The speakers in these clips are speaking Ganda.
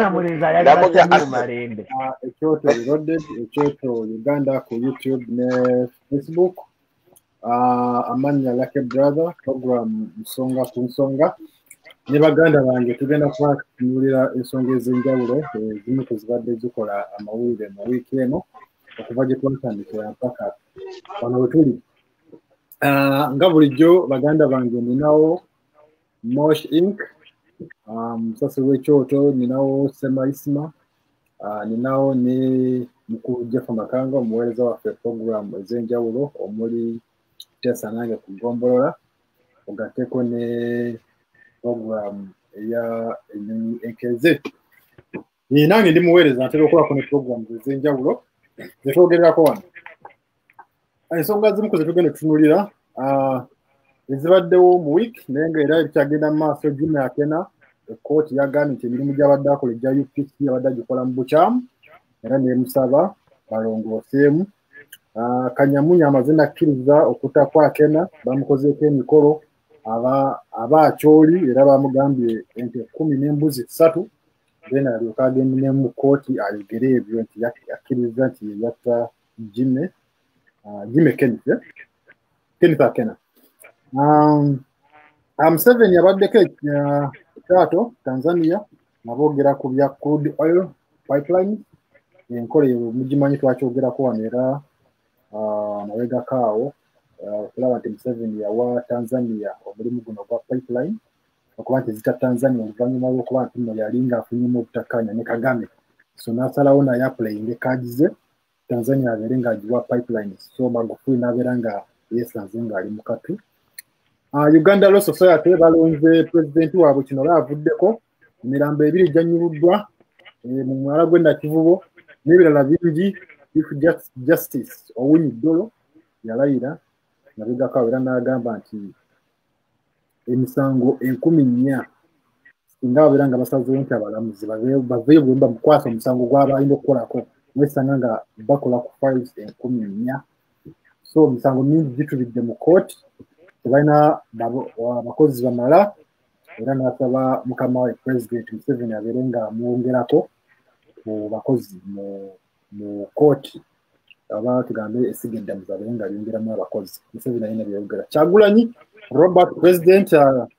Bwana Mulenzi ayagala mu Malembe. Ekyoto Reloaded, Ekyoto Uganda ku YouTube ne Facebook. Amannya Lucky Brother, program Nsonga ku Nsonga. Ne baganda bange tugenda kubatunulira ensonga ez'enjawulo ezimu tezibadde zikola amawulire mu wiiki eno okuva gye twatandikira mpaka wano we tuli. Nga bulijjo baganda bange ninawo Mosh Inc. Musasi w'ekyoto ninawo Semaisima, ninawo ne mukulu Jeff Makanga omuweereza waffe program ez'enjawulo omuli Tessa nange ku Gombolola, ogatteko ne program eya Ennyonyi Enkeze. Nange ndi muweereza ntera okolako ne program ez'enjawulo zetwogererako wano. Ensonga zimu ze tugenda tutunulira ezibaddewo mu week naye ng'era ebikyagenda mu maaso. Jimmy Akena ekkooti yagambye nti emirimu gy'abadde akola egya UPC abadde agikola mu bukyamu era neemusaba balongooseemu. Kanyamunya amaze nakkiriza okutta kwa Akena, bamukozeeko emikolo aba akyoli era bamugambye ente 10 n'embuzi 3 then alyoka agende ne mu kkooti ayogere ebyo nti yakkiriza nti yatta Jimmy Kenneth Akena. Museveni abaddeko ekyato Tanzania naboogera ku bya crude oil pipeline, enkola eyo mugimanyi twakyogerako wano era nabegakaawo okulaba nti Museveni yawa Tanzania omulimu guno gwa pipeline okuba nti zita Tanzania oluvannyuma lw'okuba nti nno yali ng'afunyemu obutakkaanya ne Kagame, so n'asalawo naye apulayinga ekaadi ze Tanzania abeere ng'agiwa pipeline, so Magufuli n'abeera nga yeesanze ng'ali mu katu. Uganda Law Society balonze pulezidenti waabwe kino baavuddeko, emirambo 2 gyannyuluddwa mu mwala gw'e Nakivubo n'ebirala bingi. Chief Justice Owiny Dollo yalayira nabigako era n'agamba nti emisango 1000 singa babeera nga basazeewo nti abalamuzi baveeyo bwe bamukwasa omusango gw'abalina okukolako nesanga nga bakola ku files 1000. So misango mingi gitulidde mu kooti tebalina abakozi bamala era n'asaba mukama we President Museveni abeere nga amwongerako ku bakozi mu kooti aba tugambe esiga eddamuzi abeere nga ayongeramu abakozi. Museveni alina byayogera. Kyagulanyi Robert President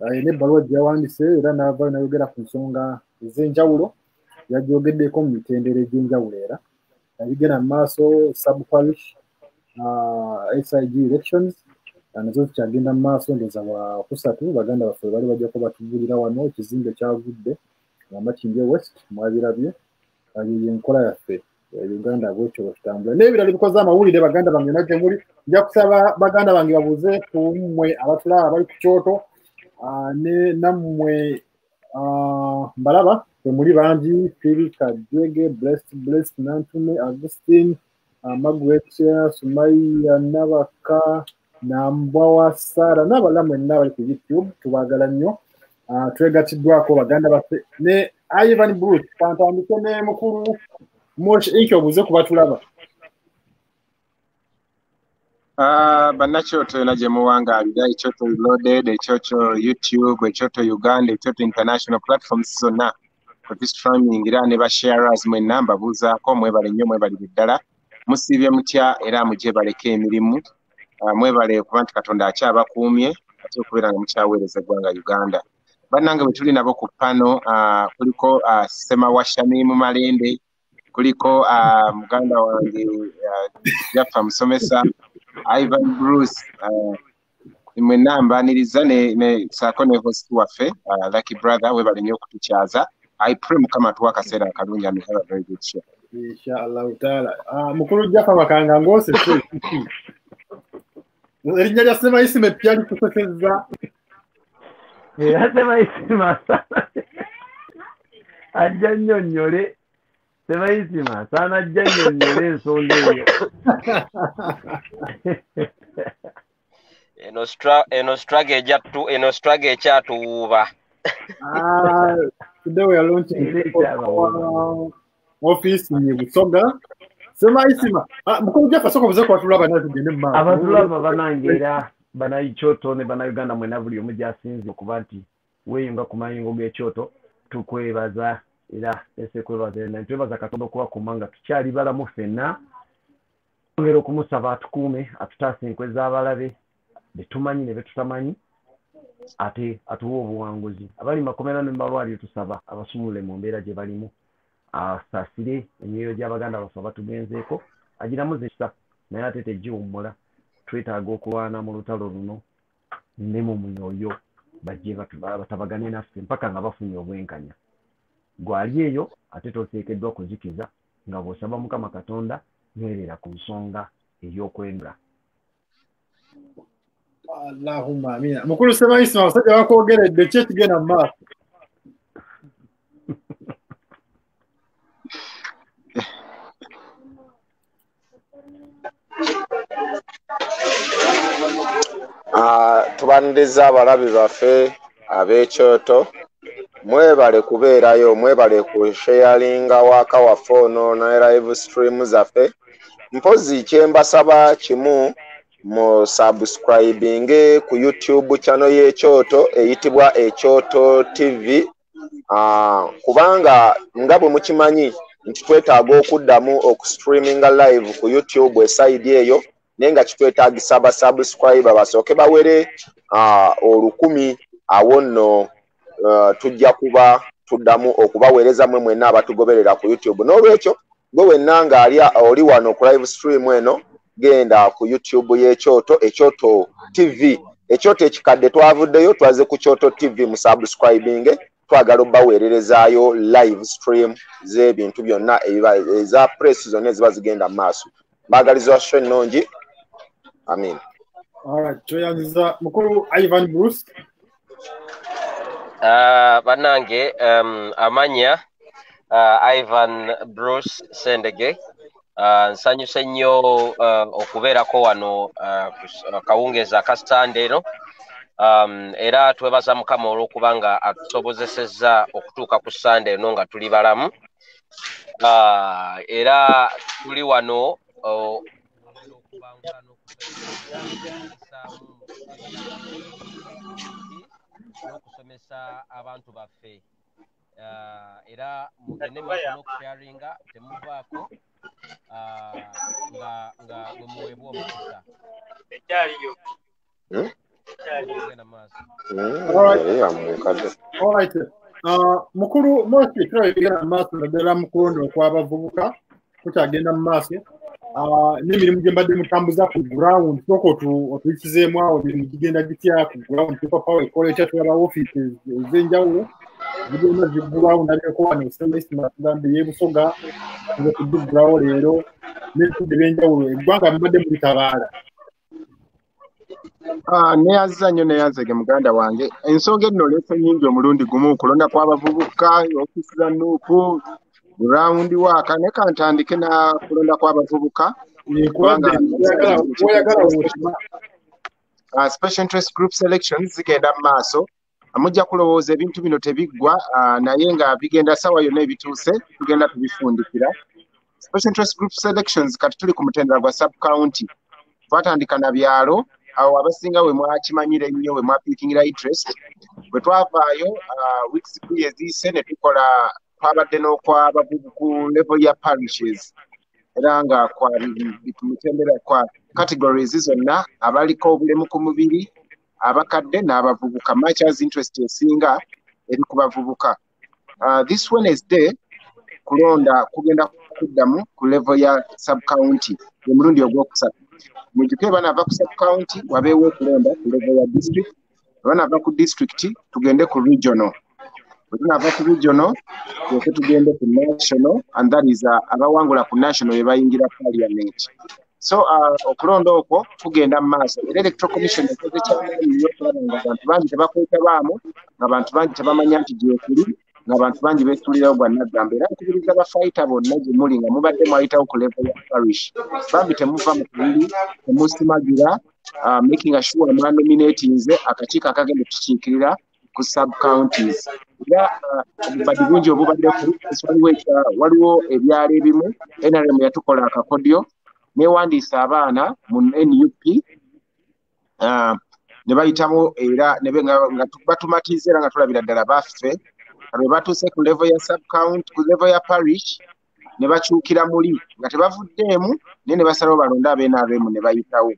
ayina ebbaluwa gye yawandise era n'ava n'ayogera ku nsonga ez'enjawulo yagyogeddeko mu mitendera egy'enjawulo era abigenda mu maaso sub-parish SIG elections nazo zikyagenda mu maaso ndowooza bwa kusatu baganda baffe bali bajjako batubuulira wano ekizimbe kyagudde Makindye West mwabirabye enkola yaffe Uganda bwekyo bwetutambula n'ebirala bikoze amawulire baganda bange nagye muli nja kusaba baganda bange babuuze ku mmwe abatulaba bali ku kyoto ne nammwe mbalaba temuli bangi Phil Kajwege Blessed Nantume Augustine Margaret Sumaiya Nabaka Nambwawa Sara n'abalala mwenna bali ku YouTube tubagala nnyo. Twegatiddwako baganda baffe ne Ivan Bruce kantandike ne mukulu Mosh Inc. obuze kuba tulaba. Bannakyoto na gye muwangaabira Ekyoto Reloaded, Ekyoto YouTube, Ekyoto Uganda, Ekyoto International platforms zonna kwe streaming era ne basharers mwenna mbabuuzaako mwebale nnyo mwebale ddala musiibye mutya era mujje baleke emirimu mwebale kuba nti Katonda akyabakuumye ate okubeera nga mukyaweereza eggwanga Uganda. Bannange bwe tuli nabo ku pano kuliko Semawashami mu Malende, kuliko muganda wange Jaffa Musomesa, Ivan Bruce, mwenna mbaniriza ne saako ne host waffe Lucky Brother webale nnyo okutukyaza. I pray mukama tuwa akaseera akalungi and have a very good show. Inshallah taala. Mukulu Jaffa Makanga ngose erinnya lya Semaisima eppya likusesezza. Semaisima ajja nnyonnyole Semaisima saana ajja nnyonnyole ensonga eyo. eno struggle ekyatuwuuba. Today we are launching office in Busoga. Semaisima mukulu Jaffa soko buze kwatulaba naye tugende mu maaso. Abatulaba banangeera Banakyoto ne Bannayuganda mwenna buli omu gy'asinze okuba nti weeyunga ku mayingo g'ekyoto tukwebaza era esekulwaze na twebaza Katonda okuba kumanga tukyali balamu ffenna ngero kumusaba atukuume atutaase enkwe z'abalabe betumanyi ne betutamanyi ate atuwa obuwanguzi abali makomera ne malwaliro tusaba abasumule mu mbeera gye balimu asaasire emyoyo gy'abaganda baffe abatugenzeeko agiramuze ekisa naye ate tegiwummula twetaaga okulwana mu lutalo luno ne mu myoyo bajje batabagane naffe mpaka nga bafunye obwenkanya gwali eyo ate toteekeddwa kuzikiza nga bw'osaba Mukama Katonda neerera ku nsonga ey'okwengula. Allahumma amina. Mukulu Semaisi abasajja bakwogeredde ki ekigenda mu maaso? Tubaniriza abalabi baffe ab'ekyoto mwebale kubeerayo mwebale kusharinga waka waffe ono ne live stream zaffe mpozi kyembasaba kimu mu subscribing ku YouTube channel y'ekyoto eyitibwa Ekyoto TV kubanga nga bwe mukimanyi nti twetaaga okuddamu okustreaminga live ku YouTube eside eyo nenga kitwetaagisa aba subscriber basooke bawere 10,000 awo nno tujja kuba tuddamu okubaweereza mwe mwenna abatugoberera ku YouTube. N'olwekyo gwe wenna nga oli wano ku live stream eno genda ku YouTube y'Ekyoto Ekyoto TV. Ekyoto ekikadde twavuddeyo twaze ku Kyoto TV mu subscribing twagala obaweererezaayo live stream z'ebintu byonna eza press zonna eziba zigenda mu maaso. Baagaliza show ennungi. Amin. Alright, tuyanziza mukulu Ivan Bruce. Banange amanya Ivan Bruce Sendege nsanyuse nnyo okubeerako wano kawungeeza ka Sunday eno era twebaza Mukama olw'okuba nga atusobozesezza okutuuka ku Sunday eno nga tuli balamu era tuli wano n'okusomesa abantu baffe era mugende maaso n'okusharinga temuvaako nga bwe muweebwa omukisa ekyaliyo genda maaso. Alright. Mukulu Mosi twegenda maaso naddala mu kulonda okw'abavubuka kukyagenda mu maaso n'emirimu gye mbadde mutambuza ku ground sooka otuyikizeemu awo emirimu gigenda gitya ku ground tupapawo ekola ekya tulaba ofiisi ez'enjawulo zigenda ziggulwawo ndabyeko wano Semaisi matugambye y'ebusoga nga tudiggulawo leero n'ebitudde by'enjawulo eggwanga mbadde mulitabaala. Neyaziza nnyo neyanzege muganda wange ensonga eno oleese nnyingi omulundi gumu okulonda kw'abavubuka ofiisi za Nuupu ground waka ne kantandike na kulonda kw'abavubuka special interest group selections zigenda mu maaso amujja kulowooza ebintu bino tebiggwa naye nga bigenda sawa yonna ebituuse tugenda tubifundikira. Special interest group selections kati tuli ku mutendera gwa sub county twatandika na byalo awo abasinga we mwakimanyire nnyo we mwapiikingira interest bwe twavaayo weeks 2 eziise ne tukola twabadde n'okwabavubuku level ya parishes era nga kumutendera kwa categories zonna abaliko obulemu ku mubiri abakadde n'abavubuka matches interest esinga eri ku bavubuka. This Wednesday kulonda kugenda kuddamu ku level ya sub county omulundi ogwokusatu mujjuke banava ku sub county wabeewo okulonda ku level ya district banava ku district tugende ku regional tunava ku regional tugende ku national and that is abawangula ku national yebayingira parliament. So okulonda okwo tugenda mu maaso era electoral commission ekoze kyamaanyi nnyo kulaba abantu bangi tebakwetabaamu ng'abantu bangi tebamanya nti gyekuli ng'abantu bangi beesuulirawo bwannagamba era nkubiriza bafayita bonna gye muli nga mubadde mwayitawo ku level ya parish bambi temuva mu kuliri temusimagira making sure mwanominatinze akakiiko akagenda tukiikirira ku sub counties era obubadi bungi obubadde waliwo ebyalo ebimu NRM yatukola akakodyo newandiisa abaana mu NUP ne bayitamu era nga batumatiza era nga tulabira ddala baffe lwe batuuse ku level ya subcount ku level ya parish ne bakyukira muli nga tebavuddeemu naye ne basalawo balonde abeenaabeemu ne bayitawo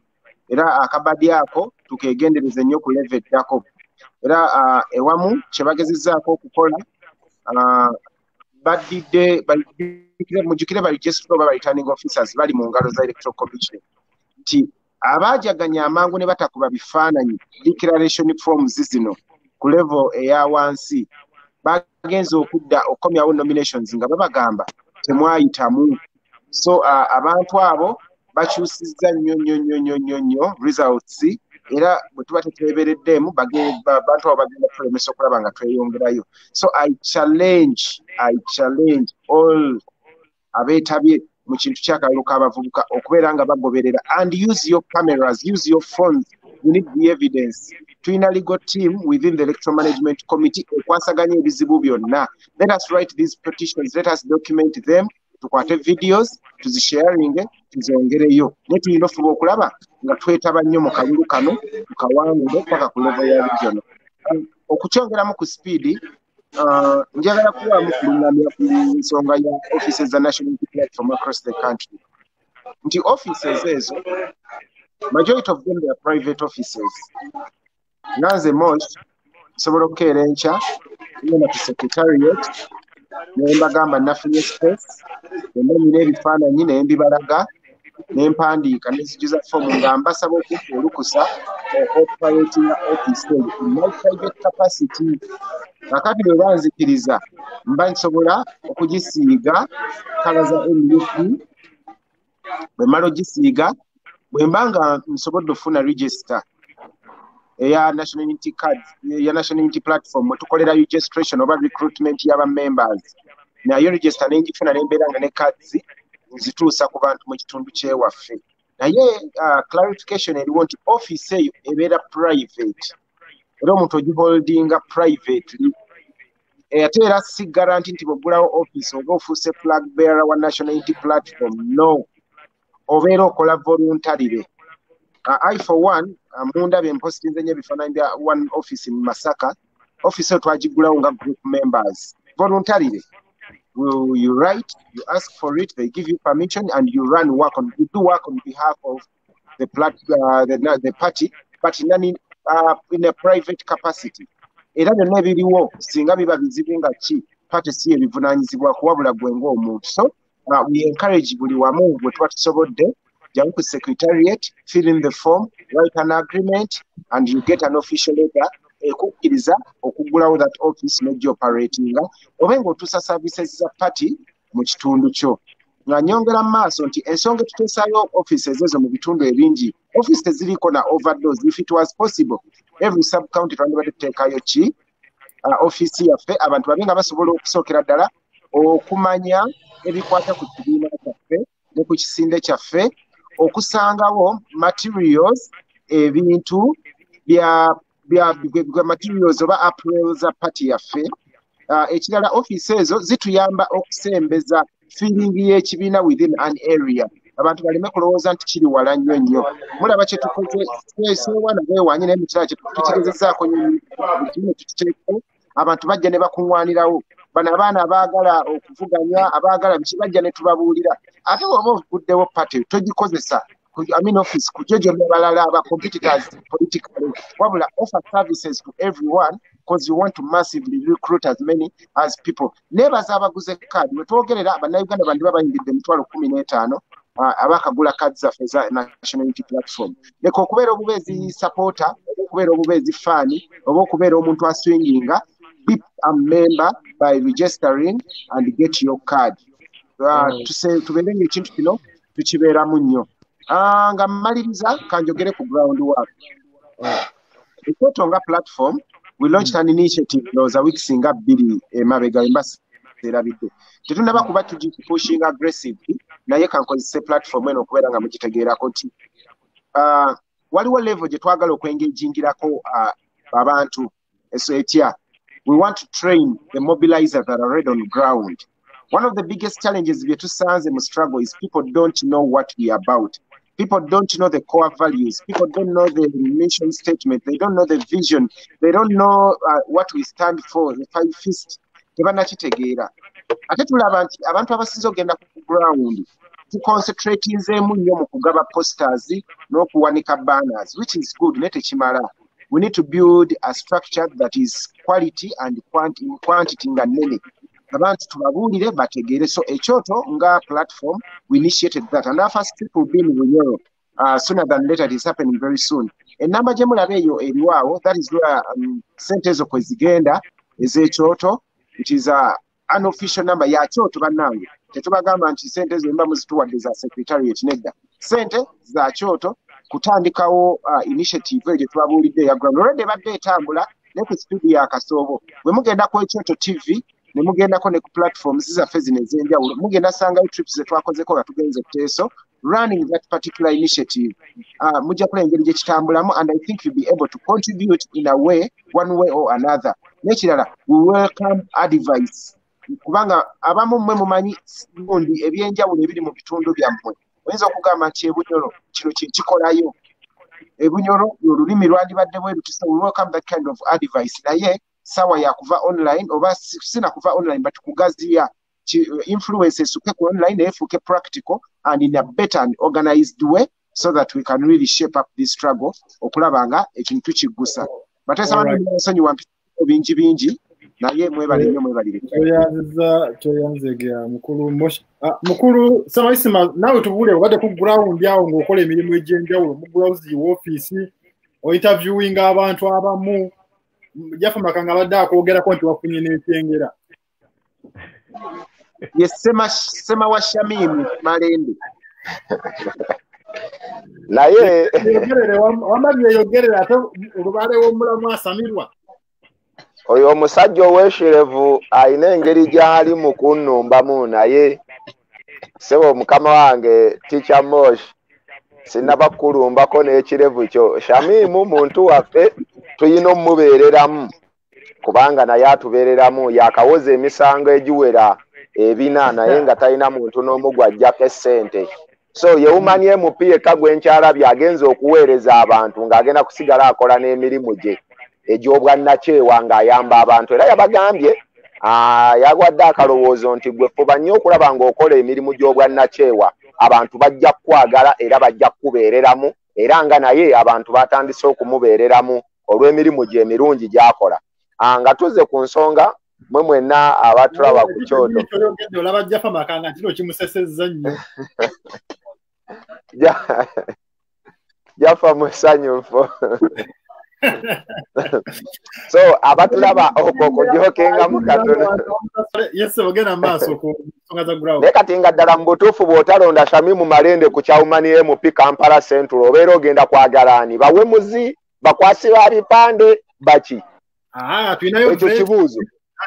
era akabadi ako tukeegendereze nnyo ku level eddako era ewamu kye bagezezzaako okukola badidde mujjukire bali registrar oba returning officers bali mu ngalo za electoral commission nti abaajaganya amangu ne batakuba bifaananyi declaration forms zino ku level eya wansi bagenza okudda okukomyawo nominations nga babagamba temwayitamu so abantu abo bakyusizza nnyo results era bwe tuba teteebereddeemu bantu abo bagenda tulemesa okulaba nga tweyongerayo so I challenge all abeetabye mu kintu ky'akalulu k'abavubuka okubeera nga bagoberera and use your cameras, use your phones. You need the evidence. Tulina legal team within the electoral management committee ekwasaganya ebizibu byonna. Let us write these petitions, let us document them, tukwate videos, tuzisharinge, tuzongereyo. Ne tulina ofuba okulaba nga twetaba nnyo mu kalulu kano tukawangule paka ku level ya regional. Okukyongeramu ku speed njagala kuwamu kulungamya ku nsonga ya offices za national unity platform across the country. Nti offices ezo, majority of them they are private offices. Nanze most, nsobola okukeera enkya, ngenda ku secretariat, ne mbagamba nafunye space, nemmanyira ebifaananyi ne mbibalaga, ne mpandiika ne nzijuza fomu nga mbasaba okuffa olukusa operating office in my private capacity. Kakati bwe banzikiriza mba nsobola okugisiiga kala za MUP bwe mala ogisiiga bwe mba nga nsobodde okufuna register eya national unity card ya national unity platform mwe tukolera registration oba recruitment y'aba members nayo register ne ngifuna ne mbeera nga ne cards nzituusa ku bantu mu kitundu kyewaffe naye clarification eriwo nti office eyo ebeera private era omuntu ogiholdinga privately ate era si guarantee nti bw'oggulawo office oba ofuuse flag bearer wa national unity platform no obeera okola voluntarily. I for one mundabye mpositinze nnyo ebifaananyi bya one office mu Masaka office eyo twagiggulawo nga group members voluntarily. You write, you ask for it, they give you permission, and you do work on behalf of the party, but in a private capacity. Era byonna ebiriwo singa biba bizibu nga ki party si ebivunaanyizibwa kuwabula gwe ng'omuntu. So we encourage buli wamu bwe tuba tusobodde jangu ku secretariat, fill in the form, write an agreement, and you get an official letter ekukkiriza okuggulawo that office n'ogioperatinga oba ng'otuusa services za party mu kitundu kyo. Nga nyongera mu maaso nti ensonga etuteesaayo offices ezo mu bitundu ebingi office teziriko na overdose. If it was possible every sub county twandibadde tuteekayo ki office yaffe abantu babe nga basobola okusookera ddala okumanya ebikwata ku kibiina kyaffe ne ku kisinde kyaffe okusangawo materials ebintu bya materials oba apparel za party yaffe. Ekirala office ezo zituyamba okusembeza feeling y'ekibiina within an area. Abantu baleme kulowooza nti kiri wala nnyo. Mulaba kye tukoze seewana beewanyi naye mu kirala kye tukigezezzaako nnyo tukiteeko abantu bajja ne bakuŋŋwanirawo. Bano abaana abaagala okuvuganya abaagala biki bajja ne tubabuulira. Ate oba ovuddewo party togikozesa office kujojola balala aba competitors politically wabula offer services to everyone because you want to massively recruit as many as people. Nebaza abaguze card wetwogerera bannayuganda bandi babayingidde emitwalo 15 abakagula cards zaffe za national unity platform. Leka okubeera obubeezi supporter okubeera obubeezi fan oba okubeera omuntu aswinginga, be a member by registering and get your card. Tubeere ng'ekintu kino tukibeeramu nnyo. Nga mmaliriza kanjogere ku ground work. Ekwetonga platform we launched an initiative loza weeks nga 2 emabega embasi erabidde. Tetunaba kuba pushing aggressively naye kankozese platform eno okubeera nga mugitegeerako nti waliwo level gye twagala okwengejingirako abantu etya. We want to train the mobilizers that are already on ground. One of the biggest challenges bye tusanze mu struggle is people don't know what we are about. People don't know the core values. People don't know the mission statement. They don't know the vision. They don't know what we stand for, the 5 fists. tebannakitegeera ate tulaba nti abantu abasinze okugenda ku ground tuconcentratinzeemu nnyo mu kugaba posters n'okuwanika banners which is good naye tekimala. We need to build a structure that is quality and quantity nga nnene abantu tubabuulire bategeere. So ekyoto nga platform we initiated that and our first trip will be in Bunyoro sooner than later. It is happening very soon. Enamba gye mulaba eyo eriwawo that is where sente ezo kwe zigenda ez'ekyoto. It is an official number ya kyoto bannange tetubagamba nti sente ezo mba muzituwadde za secretariat nedda. Sente za kyoto kutandikawo initiative eyo tubabuulidde ya ground already badde etambula ne ku studio ya Kasoobo. Bwe mugenda ku Ekyoto TV ne mugendako ne ku platforms zaffe zino ez'enjawulo mugenda sangayo trips ze twakozeko nga tugenze Teso running that particular initiative. Mujja kula engeri gye kitambulamu and I think you'll be able to contribute in a way, one way or another. Nekirala we welcome advice kubanga abamu mmwe mumanyi gundi ebyenjawulo ebiri mu bitundu byammwe. Oyinza okugamba nti Ebunyoro kino kikolayo. Ebunyoro olulimi lwandibadde bweru tusa we welcome that kind of advice. Naye sawa ya kuva online oba sina kuva online but kugaziya influence esuke ku online efuke practical and in a better and organized way so that we can really shape up this struggle okulaba nga ekintu kigusa. Batesa abantu basonyi wampi bingi naye mwebale nnyo mwebalire. Kyoyanzegera mukulu Samaisima nawe tubule wadde ku ground yawo ng'okola emirimu egy'enjawulo mu browse office o interviewing abantu abamu Jaffa Makanga badde akwogerako nti wafunye n'ekyengera. Yes, sema wa Shamim Malende. Naye wamabye yogerera ate olubale w'omulamu asamirwa. Oyo omusajja ow'eshirevu ayina engeri gy'ali mu kunnumbamu naye sebo mukama wange Teacher Mosh sinaba kulumbako n'ekirevu kyo. Shamimu muntu waffe tuyina omubeereramu kubanga naye atubeereramu yakawoza emisango egiwera ebina naye nga talina muntu n'omu gw'ajjako essente. So ye Woman MP ekagwe nkyalabye agenza okuweereza abantu ng'agenda kusigala akola n'emirimu gye egy'obwannakyewa ng'ayamba abantu era yabagambye yagwadde akalowoozo nti gwe fuba nnyo okulaba ng'okola emirimu gy'obwannakyewa abantu bajja kukwagala era bajja kukubeereramu era nga naye abantu batandise okumubeereramu olw'emirimu gye emirungi gy'akola. Nga tuze ku nsonga mwe mwenna abatulaba ku kyoto olaba Jaffa Makanga kino kimusesezza nnyo. Jaffa musanyufu. So abatulaba okoko gyokenga mukatono. Yes, ogenda maaso ku nsonga za ground. Ne kati nga ddala mu butuufu bw'otalonda Shamimu Malende ku Woman MP Kampala Central obeera ogenda kwagalaani bawemuzi bakwasi ba bipande baki. Tuinayo ekyo kibuuzo.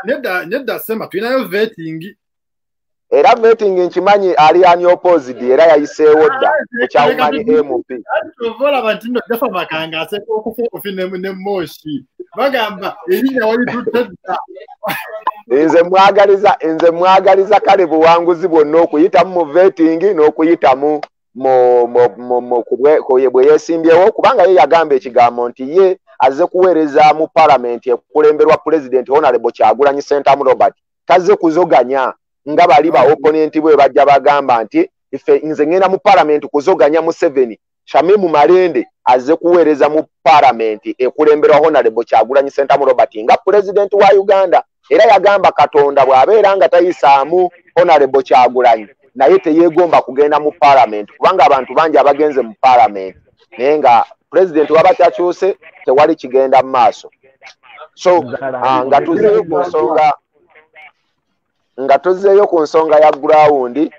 Nedda sema tuinayo vetting. Era vetting nkimanyi ali ani opposite era yayiseewo dda ku Woman MP. Tovola bantindo Jaffa Makanga aseko okufa okufine ne Moshi. Bagamba erinya wali tutadda. Nze mwagaliza kale buwanguzi bwonna okuyitamu mu vetting n'okuyitamu bwe yeesimbyewo kubanga ye yagamba ekigambo nti ye azze kuweereza mu parliament ekulemberwa President Honorable Kyagulanyi Ssentamu Robert tazze kuzoganya nga bali ba opponent bwe bajja bagamba nti nze ngenda mu parliament kuzoganya Museveni. Shamimu Malende azze kuweereza mu parliament ekulemberwa Honorable Kyagulanyi Ssentamu Robert nga President wa Uganda era yagamba Katonda bw'abeera nga tayisaamu Honorable Kyagulanyi naye teyeegomba kugenda mu parliament kubanga abantu bangi abagenze mu parliament naye nga President waba kyakyuse tewali kigenda mu maaso. So nga tuzeeyo ku nsonga ya ground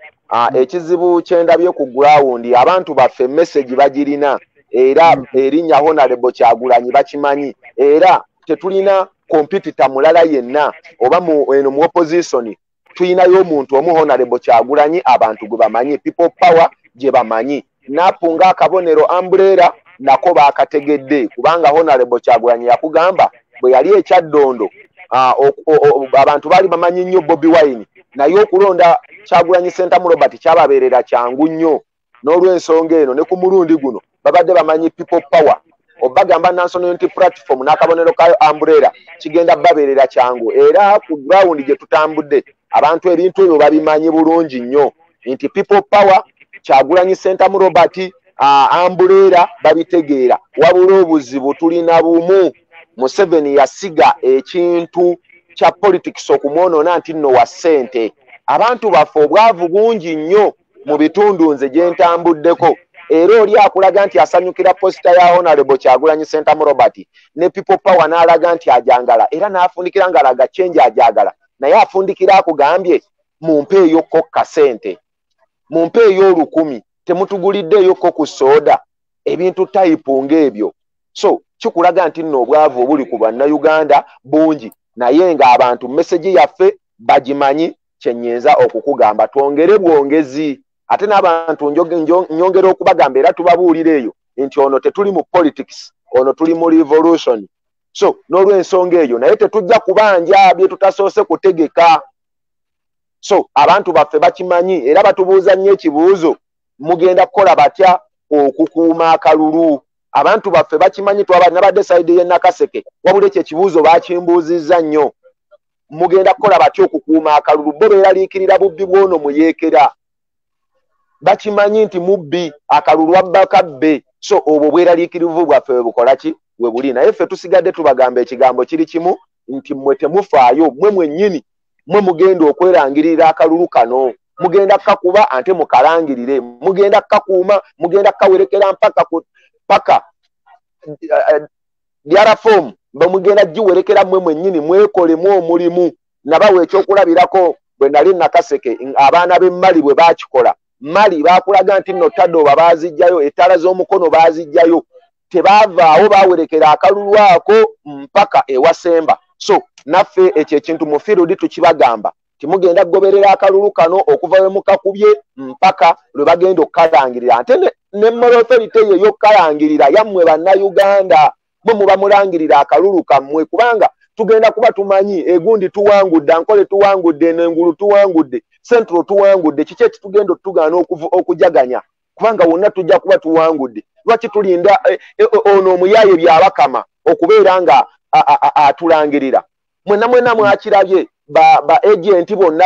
ekizibu kyendabye ku ground abantu baffe message bagirina era erinnya Honorable Kyagulanyi bakimanyi era tetulina competitor mulala yenna oba mu opposition tuyinayo omuntu omu Honorable Kyagulanyi abantu gwe bamanyi people power gye bamanyi napunga akabonero umbrella nako bakategedde kubanga Honorable Kyagulanyi yakugamba bwe yali ekyaddondo abantu bali bamanyi nnyo Bobi Wine naye okulonda Kyagulanyi Ssentamu Robert kyababeerera kyangu nnyo n'olw'ensonga eno ne ku mulundi guno babadde bamanyi people power obagamba National Unity Platform n'akabonero kayo Umbrella kigenda babeerera kyangu era ku ground gye tutambudde abantu ebintu ebyo babimanyi bulungi nnyo nti people power Kyagulanyi Center mu Robert Umbrella babitegeera wabula obuzibu tulina bumu Museveni yasiga ekintu kya politics okumwonoona nti nno wa ssente abantu baffe obwavu bungi nnyo mu bitundu nze gye ntambuddeko era oli akulaga nti asanyukira posita ya Honorable Kyagulanyi Center mu Robert ne people power n'alaga nti ajangala era n'afundikira ngalaga change ajagala naye afundikira akugambye mumpeeyo kokka ssente mumpeeyo 10,000 temutuguliddeeyo ko ku soda ebintu tayipu ng'ebyo so kikulaga nti nno obwavu obuli ku bannayuganda bungi naye ng'abantu message yaffe bagimanyi kyennyinza okukugamba twongere bwongezi ate n'abantu nyongera okubagamba era tubabuulira eyo nti ono tetuli mu politics ono tuli mu revolution so n'olw'ensonga eyo naye tetujja kubanja bye tutasoose kutegeka so abantu baffe bakimanyi era batubuuza nnyo ekibuuzo mugenda kukola batya okukuuma akalulu abantu baffe bakimanyi nabadde sayidi y'e Nakaseke wabula ekyo ekibuuzo bakimbuuzizza nnyo mugenda kukola batya okukuuma akalulu bo beeraliikirira bubbi bwono muyeekera bakimanyi nti mubbi akalulu abbaka bbe so obwo bweraliikirivu bwaffe we bukola ki we buli naye ffe tusigadde tubagamba ekigambo kiri kimu nti mmwe temufaayo mmwe mwennyini mmwe mugenda okwerangirira akalulu kano mugenda kakuba ante mukalangirire mugenda kakuuma mugenda kawerekera mpaka diara form bamugenda giwerekera mmwe mwennyini mwekolemu omulimu nabawe ekyokulabirako bwe nali Nakaseke abaana b'emmali bwe bakikola mali bakulaga nti nno taddo babazijjayo ettala z'omukono bazijjayo tebavaawo bawerekera akalulu ako mpaka ewasemba so naffe ekyo ekintu mu field tukibagamba timugenda kugoberera akalulu kano okuva we mukakubye mpaka lwe bagenda okukalangirira ate ne moral authority eyo yokkalangirira yammwe bannayuganda mwe muba mulangirira akalulu kammwe kubanga tugenda kuba tumanyi egundi tuwangudde ankole tuwangudde n'engulu tuwangudde central tuwangudde kiki ekitugenda otugaana okujaganya kubanga wonna tujja kuba tuwangudde lwaki tulinda ono omuyaaye byabakama okubeera nga atulangirira mwena mwakirabye ba agenti bonna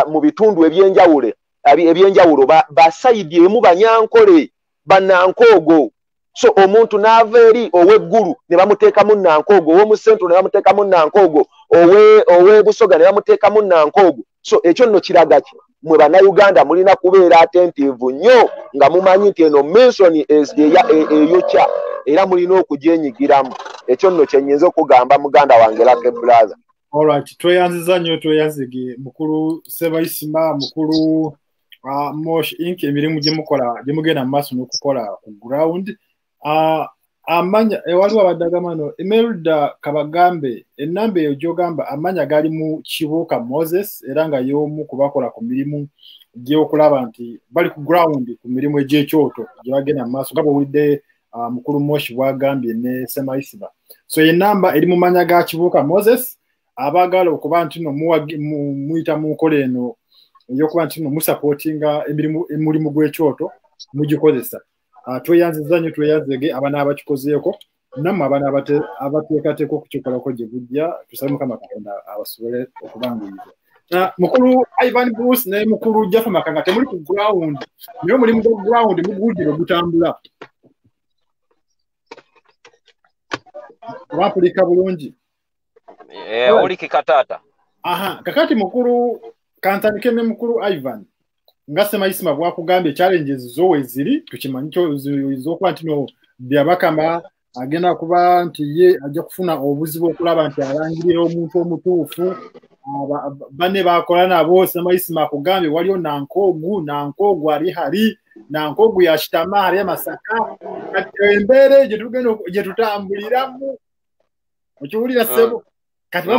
mu bitundu ebyenjawulo basayidi emu banyankole bannankogo so omuntu n'ava eri ow'eggulu ne bamuteekamu nnankogo ow'omusentro ne bamuteekamu nnankogo ow'ebusoga ne bamuteekamu nnankogo so ekyo nno kiraga ki mwe bannayuganda mulina kubeera attentive nnyo nga mumanyi nti eno mention eyokya era mulina okugyenyigiramu ekyo nno kyennyinza okugamba muganda wange Lucky Brother. Alright, tweyanziza nnyo tweyanzige mukulu Sebaisima mukulu Mosh Inc emirimu gye mugenda mu maaso n'okukola ku ground amanya waliwo abaddagamano Emerida Kabagambe ennamba eyo gy'ogamba amanya gali mu Kibuuka Moses era nga y'omu kubakola ku mirimu gy'okulaba nti bali ku ground ku mirimu egy'ekyoto gye bagenda mu maaso nga bw'owulidde mukulu Moshi bw'agambye ne Semaisiba so ennamba eri mu manya ga Kibuuka Moses abagala okuba nti no muyita mu nkola eno eyokuba nti no musupportinga emulimu gw'ekyoto mugikozesa tweyanziza nnyo tweyanzege abana abakikozeeko nammwe abana abateekateeka okukikolako gye bujja tusabe Mukama Katonda abasobole okubanguyiriza mukulu Ivan Bruce ne mukulu Jaffa Makanga temuli ku ground naye omulimu gwa ground mugudire ogutambula wampulika bulungi oli kikatata kakati mukulu kantandike ne mukulu Ivan nga Semaisima bwakugambye challenges zowe ziri tukimanyi zokuba nti no byabakama agenda kuba nti ye ajja kufuna obuzibu okulaba nti alangirira omuntu omutuufu bane bakola nabo Semaisima akugambye waliyo nankogu ali hari nankogu ya Kitama ali Masaka kati embere gye tutambuliramu okiwulira sebo kati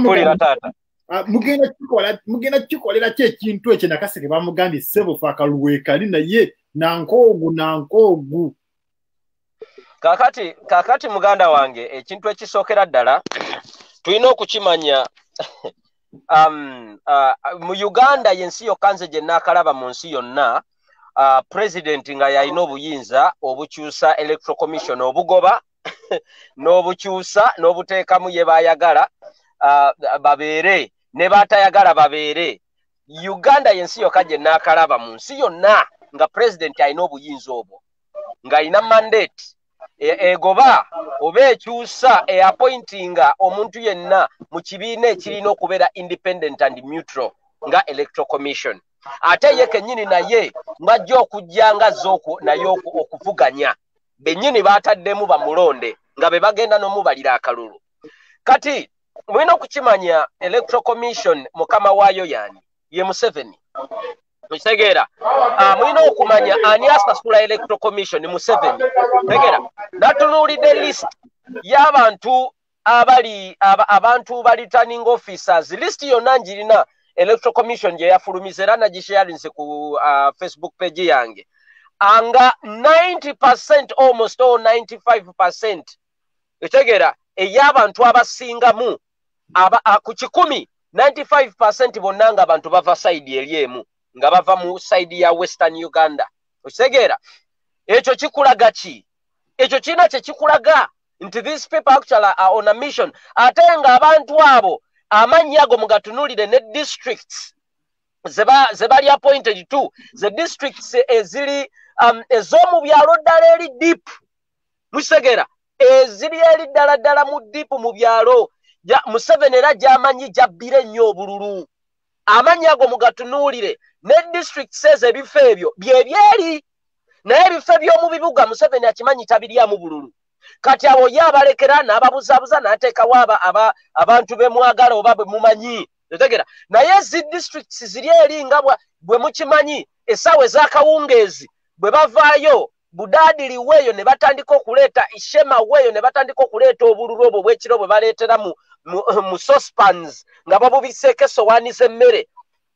mugenda kikolera ki ekintu ekyo Nakaseke bamugambye sebo fa akaluweekali naye nankogu kakati muganda wange ekintu ekisookera ddala tulina okukimanya mu Uganda yensi yokka nze gye naakalaba mu nsi yonna president nga yalina obuyinza obukyusa electoral commission obugoba n'obukyusa n'obuteekamu ye baayagala babeere ne baatayagala babeere. Uganda yensi yokka gye naakalaba mu nsi yonna nga president alina obuyinza obwo ng'alina mandate egoba oba ekyusa eappointinga omuntu yenna mu kibiina ekirina okubeera independent and neutral nga electoral commission. Ate ye kennyini naye mwajja okujjanga naye okuvuganya bennyini baataddemu bamulonde nga be bagenda n'omubalira akalulu. Kati mulina okukimanya electoral commission mukama waayo yaani ye Museveni. Mutegeera mulina okumanya ani asasula electoral commission Museveni. Mutegeera natunuulidde list y'abantu abantu ba returning officers, list yonna njirina electoral commission gye yafulumiza era nagisharinze ku Facebook page yange anga 90% almost or 95% etegera ey'abantu abasingamu ku 100 95% bonna nga abantu bava side eri emu nga bava mu side ya Western Uganda. Otegera ekyo kikulaga ki? Ekyo kina kye kikulaga nti these people actually are on a mission. Ate nga abantu abo amannya ago mugatunulire ne districts zebali appointed to the districts eziri ez'omu byalo ddala eri deep. Musegera eziri eri ddala mu deep mu byalo Museveni era gy'amanyi gyabbire nnyo obululu. Amannya ago mugatunulire ne districts ebifo ebyo byebyeri naye ebifo by'omu bibuga Museveni akimanyi tabiryamu bululu. Kati abo yabalekera n'ababuzaabuza n'ateekawo abantu bemwagala oba bwe mumanyi. Otegera naye zi districts ziri eri nga bwe mukimanyi essaawa ez'akawungeezi bwe bavaayo budaadiri weeyo ne batandika okuleeta ishema weeyo ne batandika okuleeta obululu obwo bw'ekiro bwe baleetera mu saucepans nga babubiseeko essowaani z'emmere.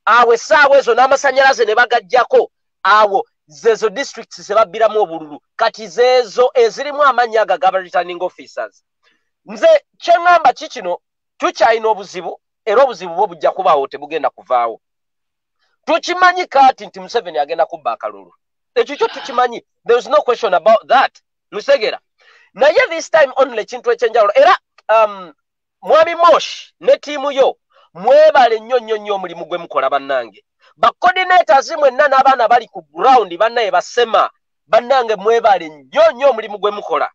Awo essaawa ezo n'amasannyalaze ne bagajjako awo zezo districts zebabbiramu obululu. Kati zezo ezirimu amannya aga gaba returning officers. Nze kyeŋŋamba kikino tukyalina obuzibu era obuzibu bwo bujja kubaawo tebugenda kuvaawo. Tukimanyi kati nti Museveni agenda kubba akalulu. Ekyo kyo tukimanyi. There is no question about that. Musegera. Naye this time only kintu ekyenjawulo. Era Mwami Mosh ne tiimu yo mwebale nnyo omulimu gwe mukola bannange. Ba coordinators mwenna n'abaana bali ku ground bannaye basema bannange mwebale nnyo omulimu gwe mukola.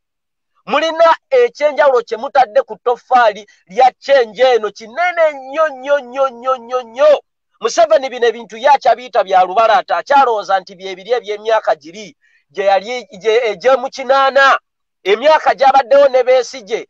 Mulina ekyenjawulo kye mutadde ku toffaali lya change eno kinene nnyo. Museveni bino ebintu yakyabiyita bya lubalaata akyalowooza nti byebiri eby'emyaka giri gye yali egy'emu 8 emyaka gy'abaddewo ne Besigye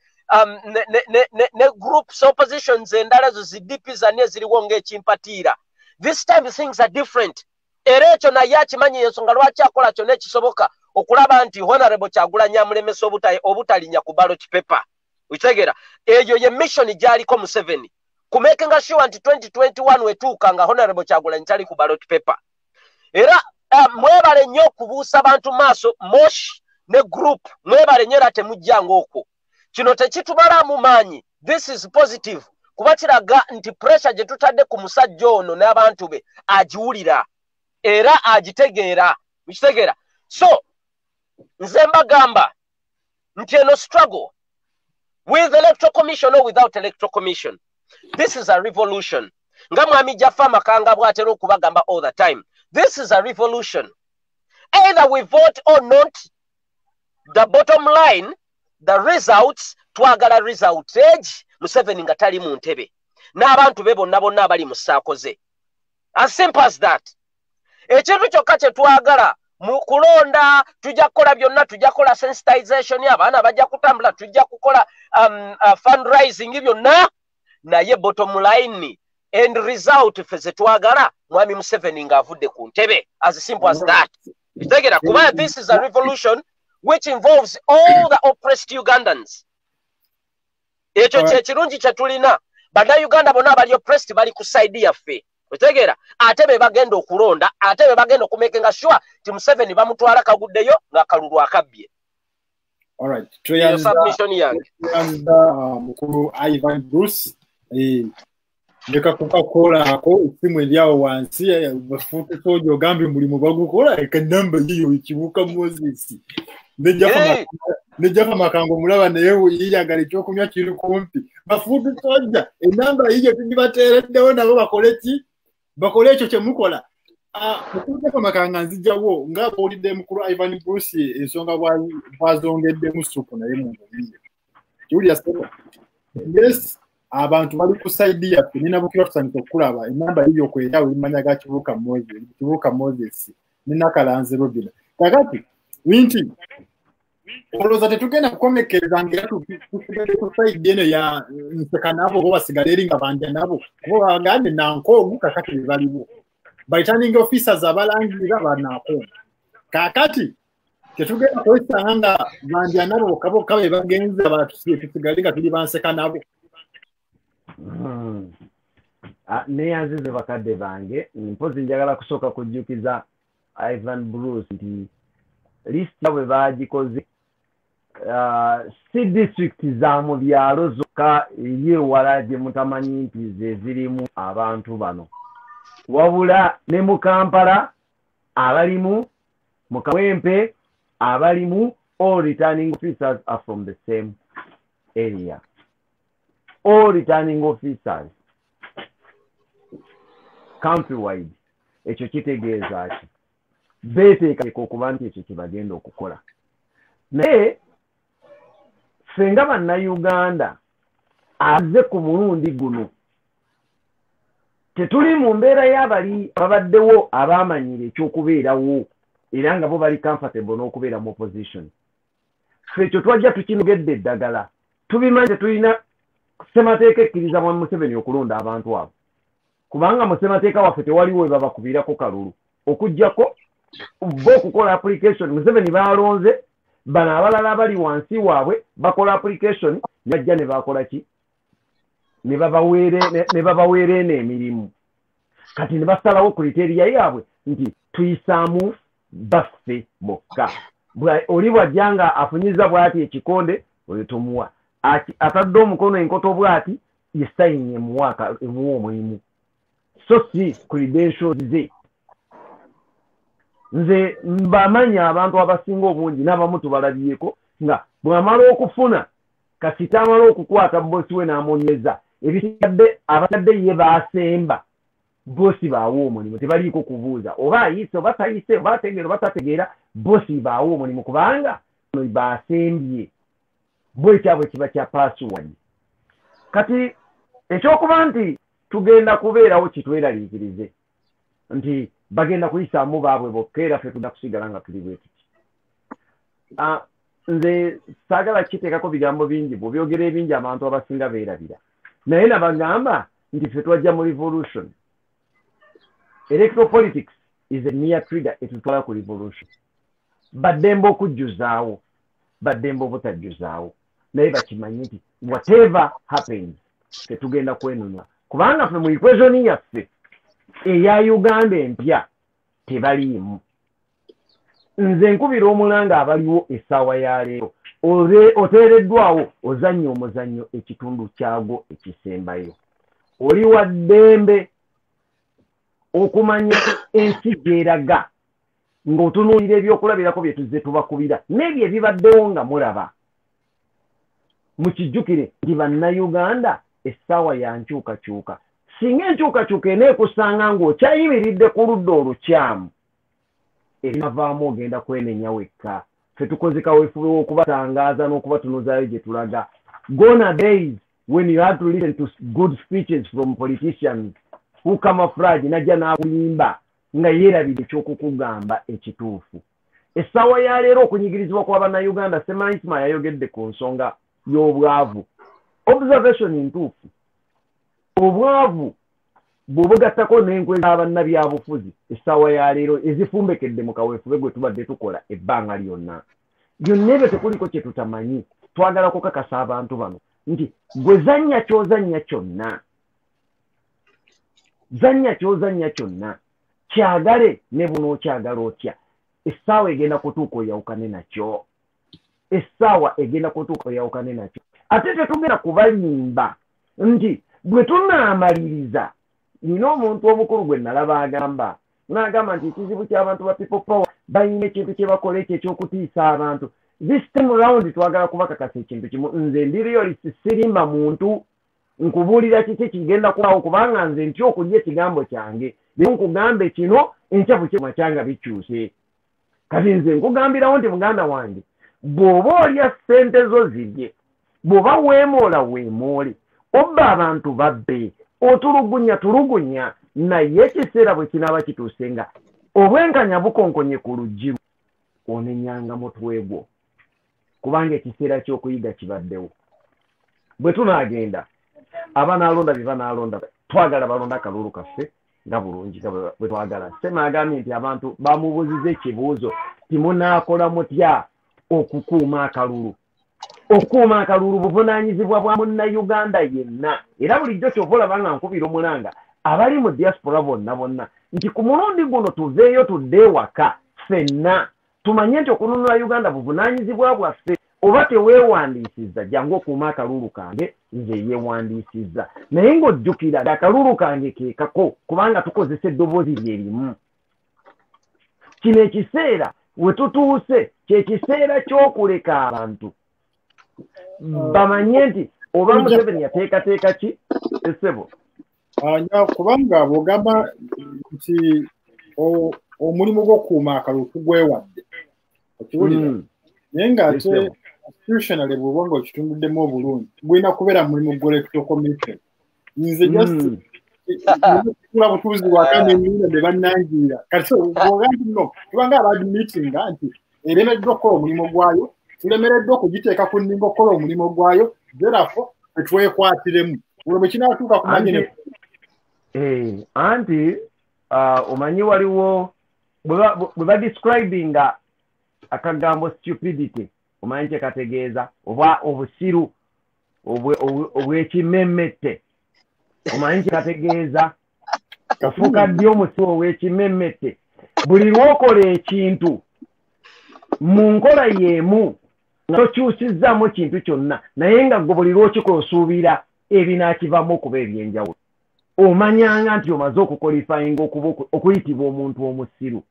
ne groups oppositions endala zo zidipi zanne eziriwo ng'ekimpatiira. This time things are different. Era ekyo naye akimanyi ensonga lwaki akola kyonna ekisoboka okulaba nti Honorable Kyagulanyi amulemesa obutalinya ku ballot paper. Ukitegera eyo ye mission gy'aliko Museveni kumakinga sure nti 2021 wetuuka nga Honorable Kyagulanyi tali ku ballot paper. Era mwebale nnyo okubuusa abantu maaso Mosh ne group mwebale nnyo era temujjanga okwo. Kino tekitubala mu maanyi. This is positive. Kuba kiraga nti pressure gye tutadde ku musajja ono n'abantu be agiwulira era agitegeera. Mukitegeera. So nze mbagamba nti eno struggle with electoral commission or without electoral commission, this is a revolution. Nga mwami Jaffa Makanga bw'atera okubagamba all the time. This is a revolution. Either we vote or not, the bottom line, the results, twagala result age, Museveni nga tali mu ntebe. N'abantu be bonna abali mu ssaako ze. As simple as that. Ekintu kyokka kye twagala mu kulonda tujja kukola byonna, tujja kukola sensitization y'abaana bajja kutambula, tujja kukola fundraising byonna, naye bottom line end result ffe ze twagala mwami Museveni ng'avudde ku ntebe. As simple as that. Kitegera kuba this is a revolution which involves all the oppressed Ugandans. Ekyo kye kirungi kye tulina. Bannayuganda bonna abali oppressed bali ku side yaffe. Otegeera ate be bagenda okulonda, ate be bagenda okumakinga sure ti Museveni bamutwala kaguddeyo ng'akalulu akabbye. Alright, submission yange. Mukulu Ivan Bruce ndeka kukakola ako isimu elyawo wansi bafuute sojo ogambe mulimu bagukola ekanamba yiyo ikibuka Moses. nejja Makango mulaba naye yiyagala ekyokunywa kiri kumpi bafudu tojja enamba yiyo tugibateereddewo nabo bakole ekyo kyemukola okujja Makango nzijjawo nga bwolidde mukulu Ivan Bruce ensonga bwazongeddemu supu naye mu mubiri kiwulira sebo yes abantu bali ku side yaffe nina bukira tusanyuka okulaba enamba yiyo kwerawo imanya ga Kibuuka Moses nina Kalanze Robina kakati winti olowooza tetugenda kukomekereza ngera tusigale ku side eno ya nseka nabo bo basigale eri nga banja nabo kuba bagande nankoogu kakati be baliwo returning officers abalangirira banaako kakati tetugenda kwesanga nga banja nabo bokaboka be bagenze tusigale nga tuli banseka nabo neyanzize bakadde bange mpozi njagala kusooka kujjukiza Ivan Bruce nti list bwe bagikoze si district za mu byalo zokka yeewala gye mutamanyi nti ze zirimu abantu bano wabula ne mu Kampala abalimu mu Kawempe abalimu all returning officers are from the same area. All returning officers countrywide ekyo kitegeeza ki beeteekako okuba nti ekyo kyebagenda okukola naye ffe nga bannayuganda azze ku mulundi guno tetuli mu mbeera y'abali babaddewo abaamanyira ekyokubeerawo era nga bo bali comfortable n'okubeera mu opposition ffe ekyo twajja tukinogedde eddagala tubimanyi tetulina ssemateeka ekkiriza Mwami Museveni okulonda abantu abo kubanga mu ssemateeka waffe tewaliwo we babakubirako kalulu okuggyako bo okukola application Museveni baalonze bano abalala abali wansi waabwe bakola application najja ne bakola ki ne babaweera eno emirimu kati ne basalawo kriteriya yaabwe nti tuyisaamu baffe bokka oli bw'ajja nga afunyiza bw'ati ekikonde oyo tumuwa atadde omukono enkoto bw'ati yesayini emuwa omulimu so si credentials ze nze mbamanya abantu abasinga obungi n'abamu tubalabyeko nga bw'amala okufuna kasita amala okukwata bosi we n'amunyeza ebisigadde abasigadde ye baasemba bosi baawo omulimu tebaliiko kubuuza oba ayise oba tayise oba ategeera oba tategeera bosi baawo omulimu kubanga baasembye bo ekyabwe kiba kya password kati ekyokuba nti tugenda kubeerawo kitweraliikirize nti bagenda kuyisaamu baabwe bokka era ffe tudda kusigala nga tuli bwe tuti nze saagala kiteekako bigambo bingi bw'obyogera ebingi abantu abasinga beerabira naye nabagamba nti ffe twajja mu revolution electoral politics is a mere trigger etutwala ku revolution baddembe okujjuzaawo baddembe obutajjuzaawo naye bakimanyi nti whatever happens tetugenda kwenunula kubanga ffe mu equation yaffe eya Uganda empya tebaliimu nze nkubira omulanga abaliwo essaawa ya leero oteereddwawo ozannya omuzannyo ekitundu kyagwo ekisembayo oli wa ddembe okumanya ensi gyeraga ng'otunuulira ebyokulabirako bye tuzze tubakubira n'ebyo ebibaddewo nga mulaba mukijjukire nti bannayuganda essaawa ya nkyukakyuka singa enkyukakyuka eneekusanga ng'okyayimiridde ku ludda olukyamu ebinavaamu ogenda kwenenya wekka ffe tukoze kaweefube w'okubatangaaza n'okubatunuzaayo gye tulaga gone days when you had to listen to good speeches from politicians who camouflage najja n'akulimba nga yeerabira ekyokukugamba ekituufu essaawa ya leero okunyigirizibwa kwa bannayuganda Semaisima yayogedde ku nsonga y'obwavu observation ntuufu obwavu bw'obugattako n'enkwe z'abannabyabufuzi essaawa ya leero ezifumbekedde mu kaweefube gwe tubadde tukola ebbanga lyonna byonna ebyo tekuliko kye tutamanyi twagala kukakasa abantu bano nti gwe zannya ky'ozannya kyonna zannya ky'ozannya kyonna kyagale ne bunookyagala otya essaawa egenda kutuuka oyawukane nakyo essaawa egenda kutuuka oyawukane nakyo ate tetugenda kubalimba nti bwe tunaamaliriza nina omuntu omukulu gwe nalaba agamba n'agamba nti ekizibu ky'abantu ba people power balina ekintu kye bakola ekyo eky'okutiisa abantu this time around twagala kubakakasa ekintu kimu nze ndiriyo sirimba muntu nkubuulira kiki kigenda kubawo kubanga nze ntya okulya ekigambo kyange nkugambe kino enkyafu kyema kyanga bikyuse kati nze nkugambirawo nti muganda wange bw'oba olya ssente zo zirye bw'oba weemoole obba abantu babbe otulugunya naye ekiseera bwe kinaaba kituuse nga obwenkanya bukonkonye ku luggi onenyanga mutwe gwo kubanga ekiseera ky'okuyiga kibaddewo bwe tunaagenda abanaalonda bye banaalonda twagala balonda akalulu kaffe nga bulungi bwe twagala semagambye nti abantu bamubuuziza ekibuuzo timunaakola mutya okukuuma akalulu buvunaanyizibwa bwa munnayuganda yenna era bulijjo kyova olaba nga nkubira omulanga abali mu diaspora bonna nti ku mulundi guno tuveeyo tudde ewaka ffenna tumanye nti okununula Uganda buvunaanyizibwa bwaffe oba teweewandiisizza jangu okuuma akalulu kange nze yeewandiisizza naye ng'ojjukira akalulu kange keekako kubanga tukozesa eddoboozi lyerimu kino ekiseera we tutuuse kyekiseera ky'okuleka abantu bamanye nti oba Museveni yateekateeka ki essebo kubanga bw'ogamba nti omulimu gw'okukuuma akalulu tugwewadde okiwulira naye ng'ate institutionally bw'oba nga okitunduddemu obulungi gulina kubeera mulimu gwa electoral commission nze just kula butuuzi bwakane nnina ne bannangiira kati bw'ogamba nno tubanga abadmitinga nti eremeddwa okukola omulimu gwayo tulemereddwa okugiteeka ku nninga okukola omulimu gwayo therefore tetwekwatiremu olwo bwe kinaatuuka kumanye anti omanyi waliwo bwe badescribinga akagambo stupidity omanyi kyekategeeza oba obusiru obw'ekimemmette omanyi kyekategeeza kafuuka ddi omusiru ow'ekimemmette buli lwokola ekintu mu nkola y'emu nga tokyusizzaamu kintu kyonna naye nga gwe buli lwokikola osuubira ebinaakivamu okuba ebyenjawulo omanyanga nti omaze okukolifayinga okuyitibwa omuntu omusiru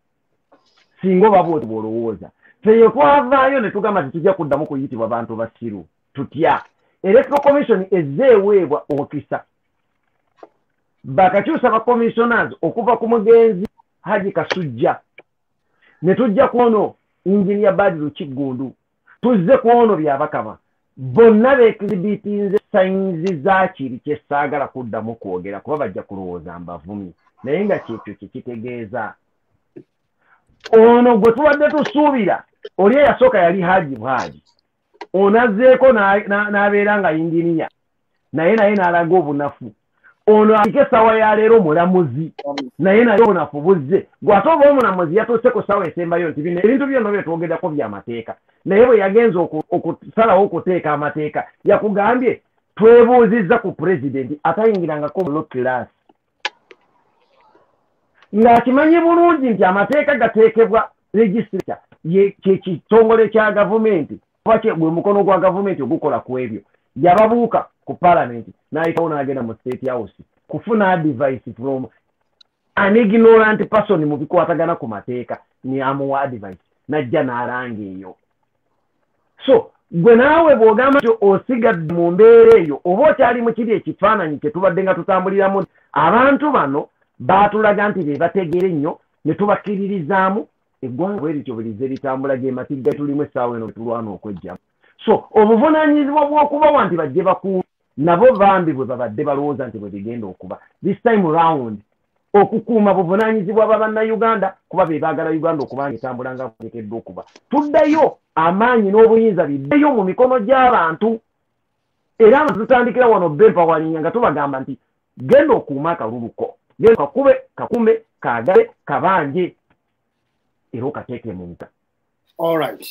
singa oba bwoti bw'olowooza feyo twavaayo ne tugamba titujja kuddamu kuyitibwa bantu basiru tutya electoral commission ezze eweebwa okisa bakakyusa ba commissioners okuva ku mugenzi Haji Kasujja ne tujja kuono Engineer Badru Kiggundu tuzze kuono byabakama bonna beekizibitinze sayinzi za kiri kyesaagala kuddamu kwogera kuba bajja kulowooza mbavumi naye nga kyekyo kyekitegeeza ono gwe tubadde tusuubira oli eyasooka yali Haji Bwaji onazzeeko n'abeera nga inginiya naye n'alaga obunafu ono alike essaawa ya leero mulamuzi naye naye obunafu buzze gw'ate oba omulamuzi yatuuse ku ssaawa esembayo nti bino ebintu byonna byetwogerako by'amateeka naye bwe yagenza okusalawo okuteeka amateeka yakugambye twebuuzizza ku pulezidenti atayingirangako mu lokilaasi ng'akimanyi bulungi nti amateeka gateekebwa regisita kyekitongole kya gavumenti oba gwe mukono gwa gavumenti ogukola ku ebyo yababuuka ku palamenti n'ayitawo n'agenda mu state house kufuna advice from an ignorant person mu bikwatagana ku mateeka ni amuwa advice najja n'alanga eyo so gwe naawe bw'ogamba nti osigadde mu mbeera eyo oba okyali mu kiri ekifaananyi kye tubadde nga tutambuliramu abantu bano baatulaga nti be bategeera ennyo ne tubakkiririzaamu eggwanga bwe lityo bulize litambula gye matigga tulimu essaawa eno tulwana okwejjamu so obuvunaanyizibwa bw'okubawa nti bajje bakuuma nabo bambi bwe babadde balowooza nti bwe bigenda okuba this time round okukuuma buvunaanyizibwa b'abannayuganda kuba be baagala Uganda okuba ng'etambula nga bweteekeddwa okuba tuddayo amaanyi n'obuyinza biddeyo mu mikono gy'abantu era nga tutandikira wano bempawalinga nga tubagamba nti genda okuuma akaluluko genda kakume kaagale kabanje era okateeke mu nta. Alright,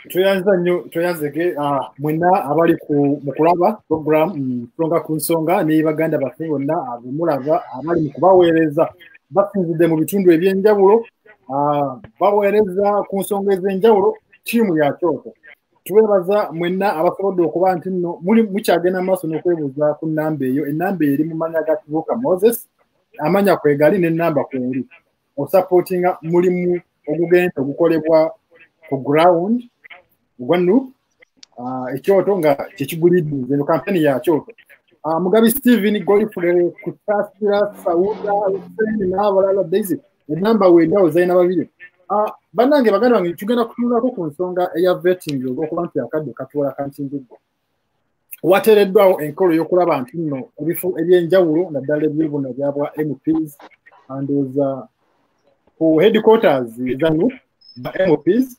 tweyanza nnyo tweyanzege mwenna abali mu kulaba program Nsonga ku Nsonga ne baganda baffe bonna abumulaba abali mu kubaweereza basinzidde mu bitundu ebyenjawulo baweereza ku nsonga ez'enjawulo ttiimu ya Kyoto. Tuweebaza mwenna abasobodde okuba nti nno mukyagenda maaso n'okwebuuza ku nnamba eyo. Ennamba eri mu mannya ga Kibuuka Moses, amanya kwegali n'ennamba kweri. Osupportinga mulimu ogugenda ogukolebwa ku ground ogwa Nuupu ekyoto nga kyekigulidde eno kampeni ya kyoto. Mugabi Steven Godfrey Kutasira Sauda Hussein n'abalala Daisy enamba wendawo zayina babiri. Bannange baganda bange tugenda kutunulako ku nsonga eya vetting olw'okuba nti akadde katuula kantinjidde. Wateereddwawo enkolo y'okulaba nti nno ebifo eby'enjawulo naddala eby'ebuna byabwa MPs andooza ku headquarters za Nuupu ba MPs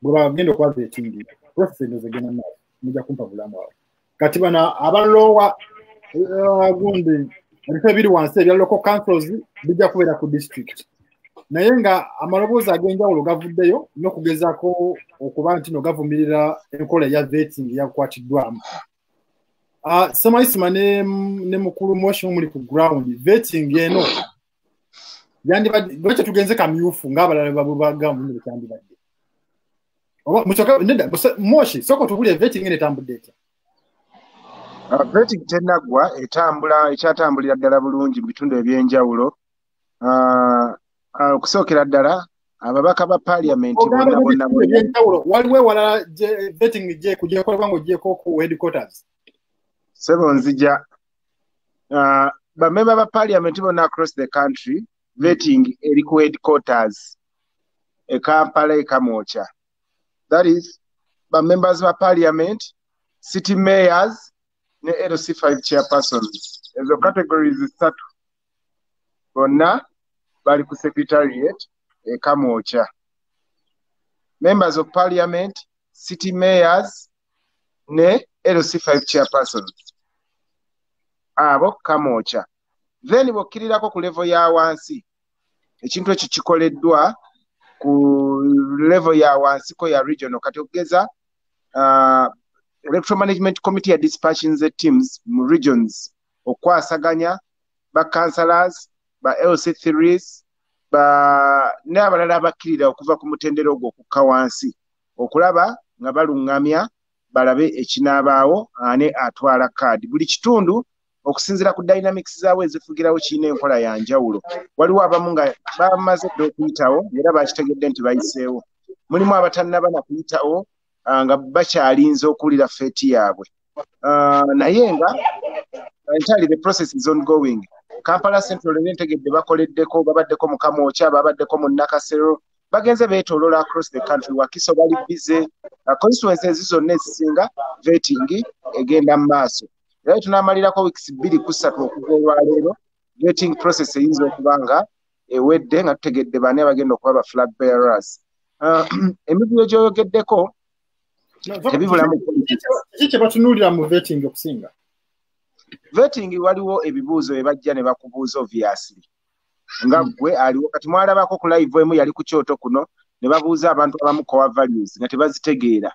bwe bagenda okuba vetting process endooza egenda maaso mujja kumpa bulamu awo. Kati bana abalowa gundi ebifo ebiri wansi ebya local councils bijja kubeera ku district. Naye nga amaloboozi ag'enjawulo gavuddeyo n'okugezaako okuba nti no gavumirira enkola ya vetting yakwatiddwamu. Semaisima ne mukulu Moshi muli ku ground vetting eno yandibadde tugenze kamyufu ng'abalala babubaga mu nyo kyandibadde. Moshi soko tubulye vetting ene tambudde etya? Vetting tennaggwa ekyatambulira ddala bulungi mu bitundu eby'enjawulo. Okusookera ddala ababaka ba parliament bonna waliwo ewalala vetting kujekolebwa ng'ogyeko ku headquarters. Sebo nzija bamemba ba parliament bonna across the country vetting eri ku headquarters e Kampala e Kamwokya. That is members of parliament, city mayors ne LC5 chairpersons. Ezo categories zitatu bonna bali ku secretariat e Kamwokya. Members of parliament, city mayors ne LC5 chairpersons abo Kamwokya. Then bokkirirako ku level ya wansi ekintu ekyo kikoleddwa ku level ya wansi ko ya regional kati okugeza electoral management committee ya dispatching the teams mu regions okwasaganya ba councillors ba LC3s ne abalala abakkirira okuva ku mutendero ogwo okukka wansi okulaba nga balungamya balabe ekinaabaawo ane atwala kaadi. Buli kitundu okusinzira ku dynamics zaawe ezifugirawo kiina enkola ya njawulo. Waliwo abamu nga bamaze okuyitawo era bakitegedde nti bayiseewo. Mulimu abatannaba na kuyitawo nga bakyalinze okuwulira feeti yaabwe. Naye nga entirely the process is ongoing. Kampala Central entegedde bakoleddeko babaddeko mu Kamwokya babaddeko mu Nakasero bagenze beetoolola across the country. Wakiso bali bize constituencies zonna ezisinga vetting egenda mu maaso. Era tunamalirako weeks 2-3 okuva olwaleero vetting process eyinza okuba nga ewedde nga tutegedde bane abagenda okuba ba flag bearers. Emibiro gyoyogeddeko tebibulamu kiki batunuulira mu vetting okusinga? Vetting waliwo ebibuuzo bye bajja ne bakubuuza obviously nga gwe aliwo kati mwalabako ku live emu yali ku kyoto kuno ne babuuza abantu abamu core values nga tebazitegeera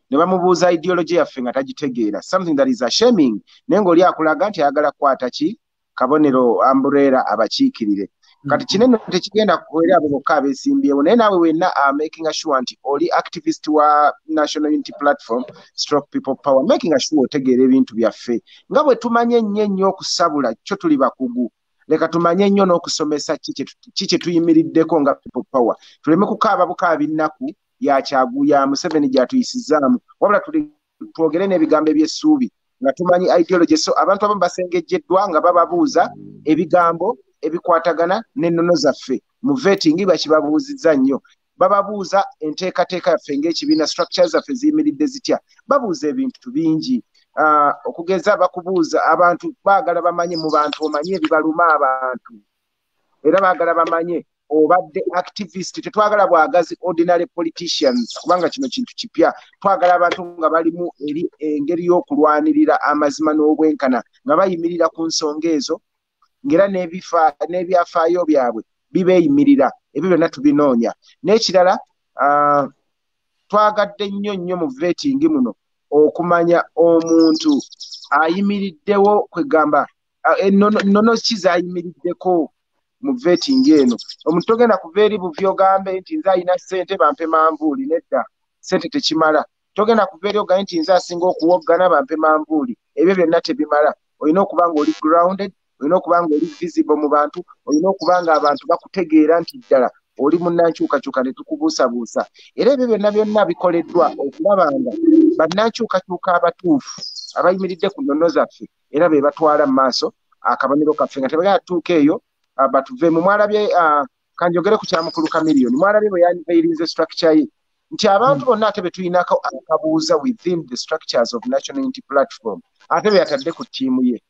ne bamubuuza ideology yaffe nga tagitegeera, something that is shaming. Naye ng'oli akulaga nti ayagala kukwata ki kabonero umbrella abakiikirire. Kati kinene tekigenda kuwera abo bokka abeesimbyewo naye naawe wenna making sure nti oli activist wa National Unity Platform stroke people power, making sure otegeera ebintu byaffe nga bwe tumanye nnyo okusabula kyo tuli bakugu. Leka tumanye nnyo n'okusomesa kiki tuyimiriddeko nga people power. Tuleme kukaaba bukaaba ennaku ya Museveni gy'atuyisizaamu wabula twogere n'ebigambo eby'essuubi nga tumanyi ideology. So abantu abamu basengejjeddwa nga bababuuza ebigambo ebikwatagana n'ennono zaffe mu vetting bakibabuuzizza nnyo. Bababuuza enteekateeka yaffe ng'ekibiina structures zaffe ziyimiridde zitya. Babuuza ebintu bingi. Okugeza bakubuuza abantu baagala bamanye mu bantu omanye ebibaluma abantu era baagala bamanye obadde activist. Tetwagala bwagazi ordinary politicians kubanga kino kintu kipya. Twagala abantu nga balimu eri engeri y'okulwanirira amazima n'obwenkana nga bayimirira ku nsonga ezo ngera n'ebyafaayo byabwe bibeeyimirira. Ebyo byonna tubinoonya. N'ekirala twagadde nnyo mu vetting muno okumanya omuntu ayimiriddewo kwegamba ennono ki zayimiriddeko mu vetting eno. Omuntu togenda kuva eri buvyo ogambe nti nze ayina ssente bampe manvuuli. Nedda, ssente tekimala. Togenda kuva eri ogambe nti nze asinga okuwoggana bampe manvuuli. Ebyo byonna tebimala. Olina okuba nga oli grounded, olina okuba nga oli visible mu bantu, olina okuba nga abantu bakutegeera nti ddala oli munnankyukakyuka ne tukubuusabuusa era ebyo byonna bikoleddwa okulaba nga bannankyukakyuka abatuufu abayimiridde ku nnono zaffe era be batwala mu maaso akabonero kaffe nga tebagenda tuuka eyo batuveemu. Mwalabye kanjogere ku kyamukulu Chameleone, mwalabye bwe yanveirinze structure ye nti abantu bonna ate be tulinako akabuuza within the structures of National Unity Platform ate be yatadde ku ttiimu ye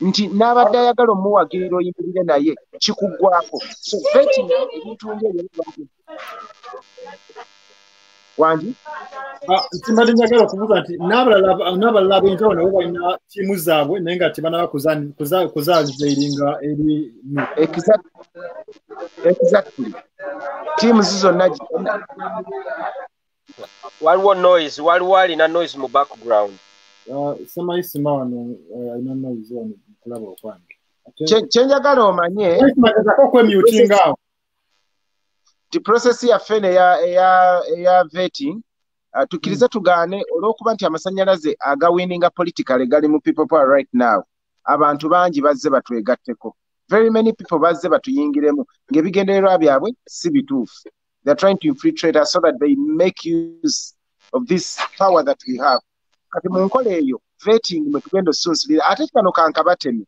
nti n'abadde ayagala omuwagirira oyimirire naye kikuggwako. So vetting ebintu ng'ebyo wangi ntimbadde njagala okubuuza nti n'abalala ab'enjawulo nabo balina ttiimu zaabwe naye nga tebanaba kuzaaziringa eri exactly ttiimu zizonna waliwo alina noise mu background. Semayisima wano alina noise wano kulaba okwange kyenjagala omanye okwemyutinga ti process yaffe eya vetting tukkirize tugaane olw'okuba nti amasannyalaze agawininga politically gali mu people power right now abantu bangi bazze batwegatteko very many people bazze batuyingiremu ng'ebigendererwa byabwe si bituufu. They are trying to infiltrate us so that they make use of this power that we have. Kati mu nkola eyo vetting mwe tugenda osunsulira ate kano kankabatemi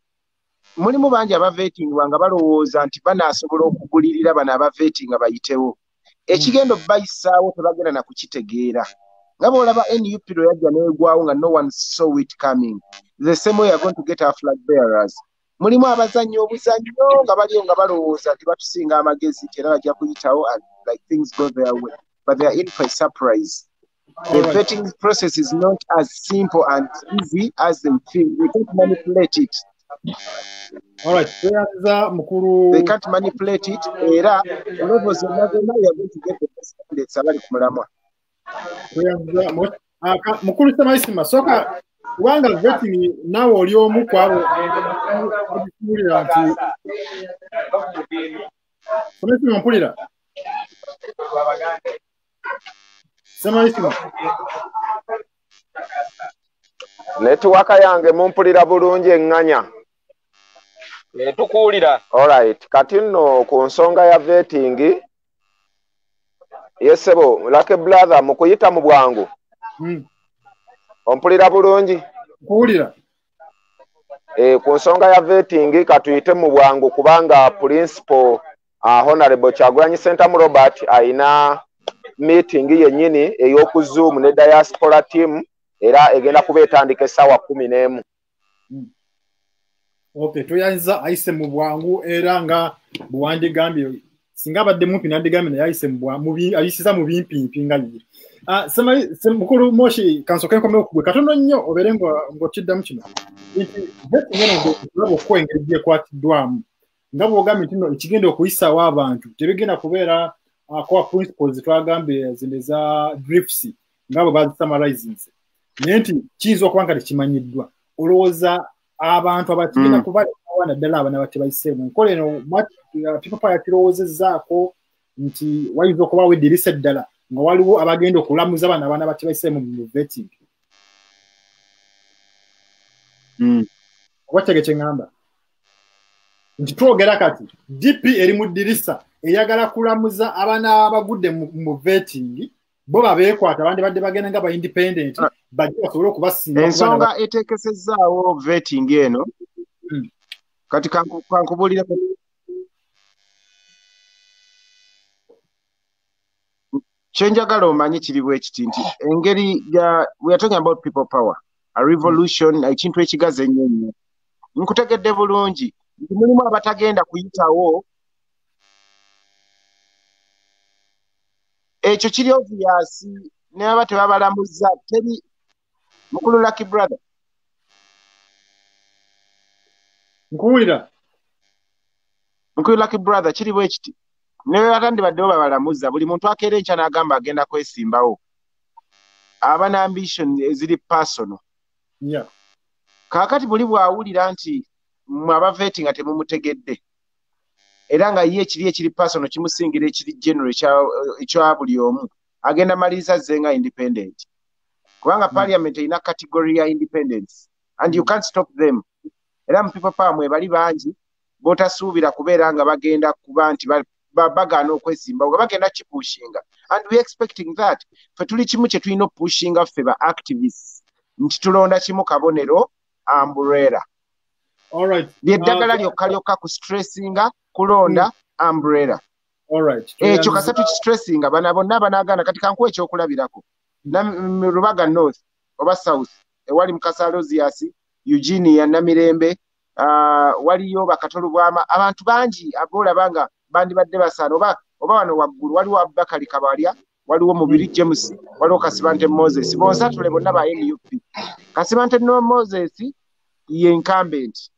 mulimu bangi aba vetting wanga balowooza nti banaasobola okugulirira bano aba vetting abayitewo ekigendo bayisaawo tebagenda na kukitegeera nga bw'olaba NUP lwe yajja n'egwawo nga no one saw it coming. The same way are going to get our flag bearers. Mulimu abazannyi obuzannyo nga baliyo nga balowooza nti batusinga amagezi nti era bajja kuyitawo and like things go their way but they are in for a surprise. The vetting process is not as simple and easy as they think. We can't manipulate it. All right, they can't manipulate it. Era levels of Nazareth are going to get the best candidates abali ku mulamwa. Mukulu Semayisima soka kubanga vetting nawe oli omu kwabo mpulira nti Semayisima mpulira Semayisima netiwaka yange mumpulira bulungi eŋŋanya tukuwulira. Alright, kati nno ku nsonga ya vetting yesebo Lucky brother mu kuyita mu bwangu ompulira bulungi kuwulira ku nsonga ya vetting katuyite mu bwangu kubanga principal Honorable Kyagulanyi Ssentamu Robert ayina meeting yennyini ey'okuzoom ne diaspora team era egenda kuba etandika essaawa 11. Okay, tuyinza ayise mu bwangu era nga bwandigambye singa badde mumpi nandigambye naye ayise ayisiza mu bimpimpi nga biri. Mukulu Moshi kansoke nkomeo kugwe katono nnyo obere ng'okiddamu kino nti vetting okwengeri ekwatiddwamu nga bw'ogambye nti nno ekigenda okuyisaawo abantu tebigenda kubeera kwa principles twagambye zino za drifts nga bwe bazisummarizinze naye nti kiyinza okuba nga tekimanyiddwa olowooza abantu abatigenda kubalekawo naddala abana batebayiseemu enkola eno people power yakirowoozezzaako nti wayinza okubaawo eddirisa eddala nga waliwo abagenda okulamuza bano abaana batebayiseemu mu vetting. Watege kye ŋŋamba nti twogera kati DP eri mu ddirisa eyagala kulamuza abaana abagudde mu vetting bo babeekwata abandi badde bagenda nga ba independent bajja basobole okubasinga ensonga eteekesezzaawo vetting eno kati kankubulira kyenjagala omanyi kiri bwe kiti nti engeri we are talking about people power a revolution ekintu ekigazi ennyo nnyo nkutegedde bulungi nti mulimu abatagenda kuyitawo ekyo kiri obvious n'aba tebabalamuza teri mukulu Lucky brother nkuwulira mukulu Lucky brother kiri bwe kiti newe batandibaddewo babalamuza buli muntu akeera enkya n'agamba agenda kwesimbawo aba ne ambition eziri personal. Kaakati buli bw'awulira nti mmwe aba vetting nga temumutegedde era nga ye ekiri personal kimusingira ekiri general ekya buli omu agenda maliriza zze nga independent kubanga parliament erina category ya independence and you can't stop them. Era mu people power mwe bali bangi botasuubira kubeera nga bagenda kuba nti bagaana okwesimbawo nga bagenda kipushinga, and we expecting that fe tuli kimu kye tulina opushinga ffe ba activists nti tulonda kimu kabonero umbrella. Lyeddagala lyokka ku stressinga kulonda umbrella. Ekyo kasa tukistressinga bana bonna banaagaana kati kankuwa ekyokulabirako mu Lubaga North oba South ewali Mukasalozias, Eugenia Namirembe, waliyo bakatolo bwama abantu bangi abolaba nga bandibadde basaana oba wano waggulu waliwo Abubakar Kabalya, waliwo Mubiri James, waliwo Kasibante Moses, bonsatule bonna ba NUP. Kasibante Moses ye incumbent,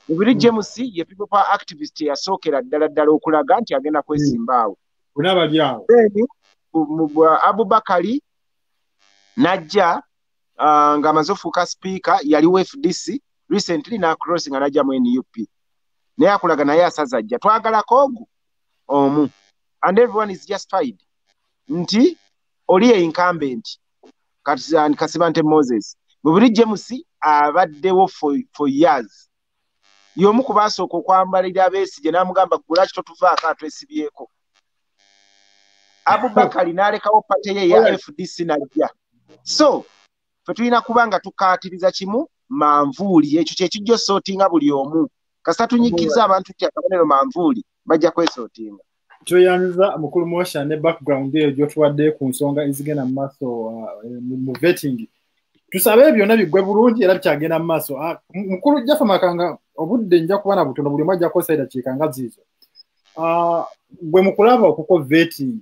Mubiri James ye people power activist yasookera ddala okulaga nti agenda kwesimbaawo. Abubakari najja nga amaze ofuuka speaker, yaliwo FDC recently na crossing anajja mu NUP. Naye akulaga naye asaza ajja. Twagalako ogu omu. And everyone is justified. Nti oli ye incumbent Kasibante Moses. Mubiri James abaddewo for years. Y'omu ku baasooka okwambalira Besigye n'amugamba gulaki totuvaako atwesibyeko. Abubakari n'alekawo pate ye ya FDC najja. So fe tulina kubanga tukaatiriza kimu manvuuli, ekyo kye kijja osootinga buli omu. Kasita tunyikiriza abantu nti akabonero manvuuli bajja kwesootinga. Tweyanza mukulu Mosha ne background eyo gy'otuwadde ku nsonga ezigenda mu maaso mu vetting. Tusabe byonna biggwe bulungi era bikyagenda mu maaso. Mukulu Jaffa Makanga obudde nja kuba na butono buli mwajja kosa eddakiika nga ziizo. Bwe mukulaba okuko vetting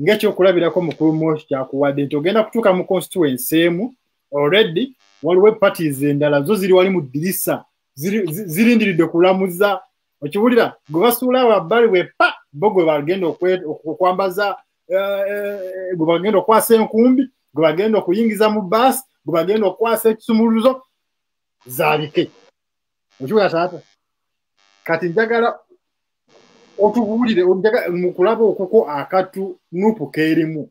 ng'ekyokulabirako mukulu Mosha kyakuwadde nti ogenda kutuuka mu constituency emu already waliwo parties endala zo ziri wali mu ddirisa zirindiridde kulamuza. Okiwulira gwe basuula wabbali wepa bo gwe bagenda okwambaza, gwe bagenda okwasa enkumbi, gwe bagenda okuyingiza mu baasi, gwe bagenda okwasa ekisumuluzo zaalike. Okiwulira taata? Kati njagala otubuulire mu kulaba okuko akatu nupu keerimu.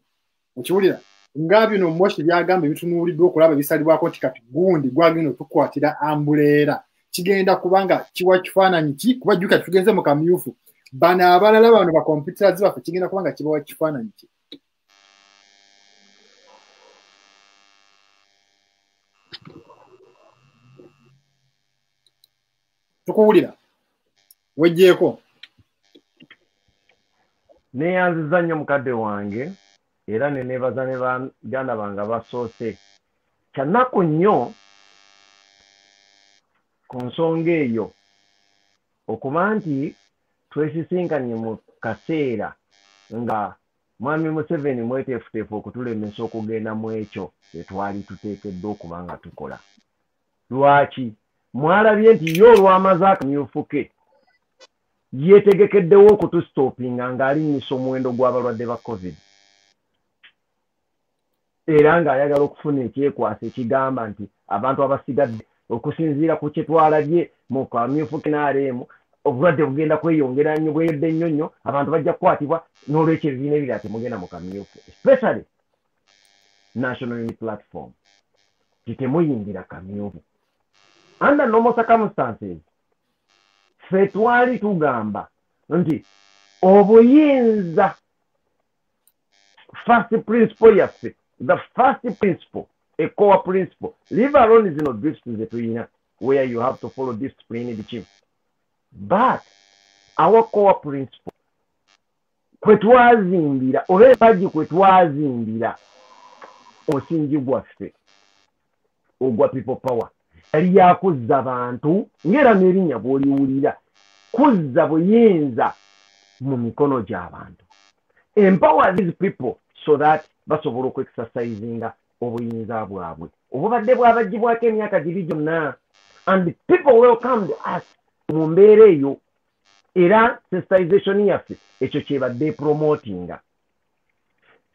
Okiwulira nga bino Moshi byagamba ebitunuuliddwa okulaba ebisalibwako nti kati gundi gwagenda otukwatira ambuleera kigenda kubanga kiwa kifaananyi ki kuba jjuka tugenze mu kamyufu bano abalala bano ba computers baffe kigenda kubanga kibawa kifaananyi ki. Tukuwulira wejjeeko neeyanziza nnyo mukadde wange era ne neebaza ne baganda bange basoose kyanaku nnyo ku nsonga eyo okuba nti twesisinkanye mu kaseera nga mwami Museveni mweteefuteefu okutulemesa okugenda mu ekyo etwali tuteekeddwa okuba nga tukola. Lwaki? Mwalabye nti ye olwamaze akamyufu ke yeetegekeddewo okutustoopinga ng'alinnyisa omuwendo gw'abalwadde ba COVID era ng'ayagala okufuna ekyekwasa ekigamba nti abantu abasigadde okusinziira ku kye twalabye mu kamyufu ke n'aleemu obulwadde bugenda kweyongera nnyo bweyodde nnyo nnyo abantu bajja kukwatibwa n'olwekyo ebibiina ebirala temugenda mu kamyufu especially National Unity Platform titemuyingira kamyufu under normal circumstances. Ffe twali tugamba nti obuyinza first principle yaffe, the first principle, a core principle, leave alone zino drifts zetuyina where you have to follow discipline the chief, but our core principle kwe twazimbira oba ebaji kwe twazimbira omusingi gwaffe ogwa people power yali yakuzza abantu ngera n'erinnya bw'oliwulira kuzza buyinza mu mikono gy'abantu. Empower these people so that basobola okuexercisinga obuyinza bwabwe obubadde bwabagibwako emyaka giri gyonna, and people welcomed us mu mbeera eyo era sensitization yaffe ekyo kyebadde promotinga.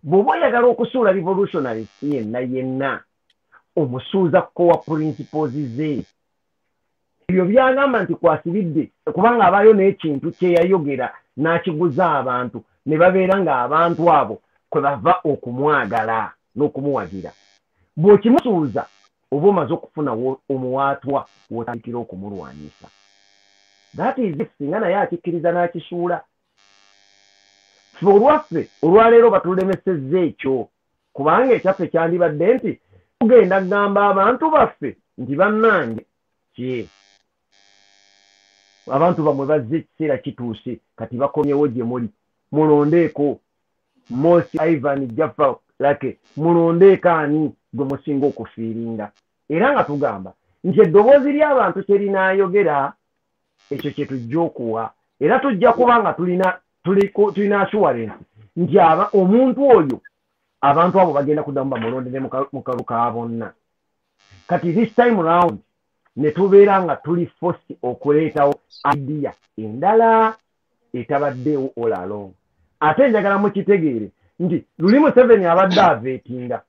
Bw'oba oyagala okusuula revolutionarist yenna omusuuza core principles ze ebyo byagamba nti kwasibidde kubanga abayo n'ekintu kyeyayogera n'akiguza abantu ne babeera ng'abantu abo kwe bava okumwagala n'okumuwagira. Bw'okimusuuza oba omaze okufuna omuwaatwa w'otandikira okumulwanyisa. That is if singa naye akikkiriza n'akisuula. ffe olwaffe olwaleero batulemesezza ekyo kubanga ekyaffe kyandibadde nti tugenda kugamba abantu baffe nti bannange kye abantu bamwe bazze ekiseera kituuse kati bakomyewo gye muli mulondeeko Mosi Ivan Jaffa Lake mulondeeko ani gwe musinga okufiiringa era nga tugamba nti eddoboozi ly'abantu terinaayogera ekyo kye tujja okuwa era tujja kuba nga tulina assurance nti omuntu oyo abantu abo bagenda kuddamu bamulondere mu kalu ka bonna kati this time round ne tubeera nga tuli forced okuleetawo idea endala etabaddeewo all along ate njagala mukitegeere nti Luli Museveni abadde aveetinga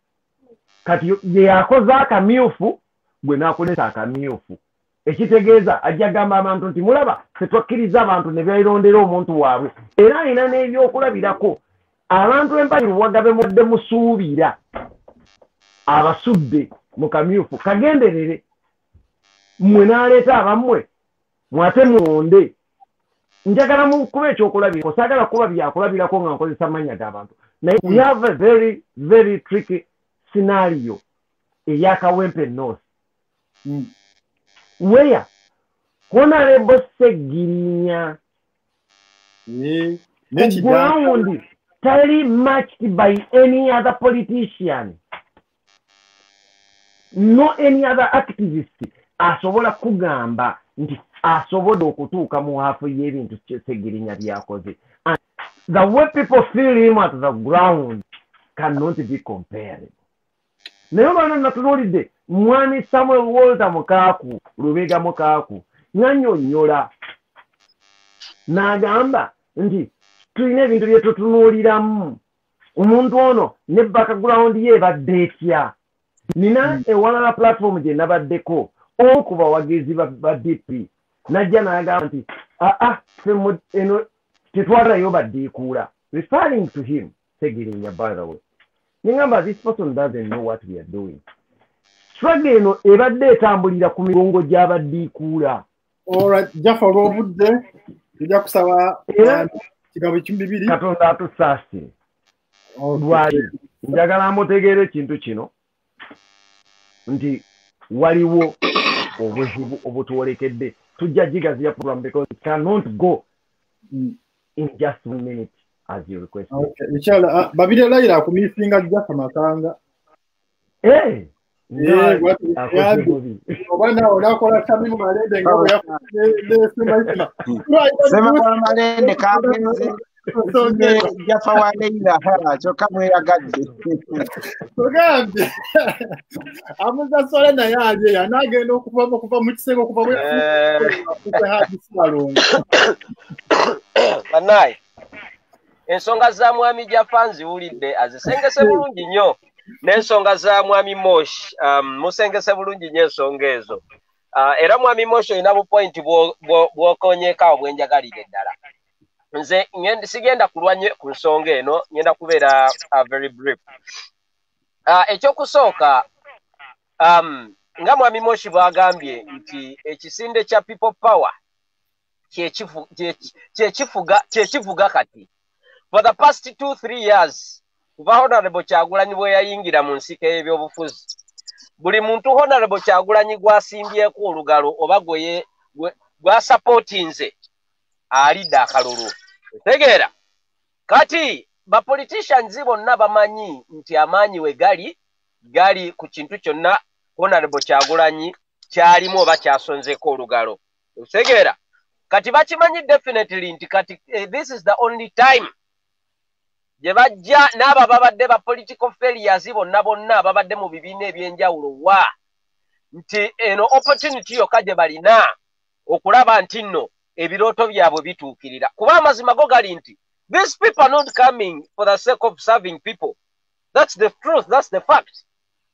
kati ye yakoze akamyufu gwe n'akolesa akamyufu ekitegeeza ajja gamba abantu nti mulaba tetwakkiriza abantu ne beerondera omuntu waabwe era alina n'ebyokulabirako abantu empagi Luwagga bemudde musuubira abasudde mu kamyufu kagenderere mmwe n'aleeta abammwe mwate mulonde njagala mukuba ekyokulabirako saagala kuba byakulabirako nga nkozesa amannya g'abantu naye we have a very very tricky scenario ey'akawempe north where Honorable Segirinya ground totally matched by any other politician, no any other activist asobola kugamba nti asobola okutuuka mu hafu y'ebintu Segirinya byakoze. And the way people feel him at the ground cannot be compared. Naye bano natunuulidde mwami Samuel Walter Mukaaku Lubega Mukaaku n'annyonnyola n'agamba nti tulina ebintu bye tutunuuliramu omuntu ono ne background ye ebadde etya. Nina ewalala platform gye nabaddeko ku bawagizi ba DP najja n'agamba nti eno tetwalayo baddiikuula, referring to him Segirinya, by the way. Ningamba this person doesn't know what we are doing. Struggle eno ebadde etambulira ku migongo gy'abaddiikuula. Alright, Jaffa olw'obudde tujja kusaba kigambo ekibibiri Katonda atusaasire. Lwali njagala mutegeere ekintu kino nti waliwo obuzibu obutwolekedde. Tujja gigaziya program because it cannot go in just 1 minute as you requested. Okay, inshallah babire laira ku misinga Jaffa Makanga. Obana olakola Tamimu Malende ngabo ya sema kwa Malende kagenze Jaffa waleira kyokka mweyagadde tugambye amuza sole naye aje yanagenda okuva mu kisenge okuva mu banaye ensonga za mwami Jaffa nziwulidde azisengese bulungi nnyo n'ensonga za mwami Moshi musengese bulungi nnyo ensonga ezo era mwami Moshi olina bupointi bw'okonyeka obwenjagalire ddala. Nze sigenda kulwanye ku nsonga eno, ngenda kubeera very brief. Ekyokusooka nga mwami Moshi bw'agambye nti ekisinde kya people power kyekivuga kati. For the past 2-3 years kuva Honorable Kyagulanyi bwe yayingira mu nsika y'ebyobufuzi, buli muntu Honorable Kyagulanyi gwasimbyeko olugalo oba gwasapootinze alidde akalulu. Tegeera kati ba politicians bonna bamanyi nti amaanyi we gali ku kintu kyonna Honorable Kyagulanyi kyalimu oba kyasonzeko olugalo. Tegeera kati bakimanyi definitely nti kati this is the only time gye bajja n'abo babadde ba political failures bonna babadde mu bibiina ebyenjawulo nti eno opportunity yokka gye balina okulaba nti nno ebirooto byabwe bituukirira. Kuba amazima go gali nti these people are not coming for the sake of serving people. That's the truth, that's the fact.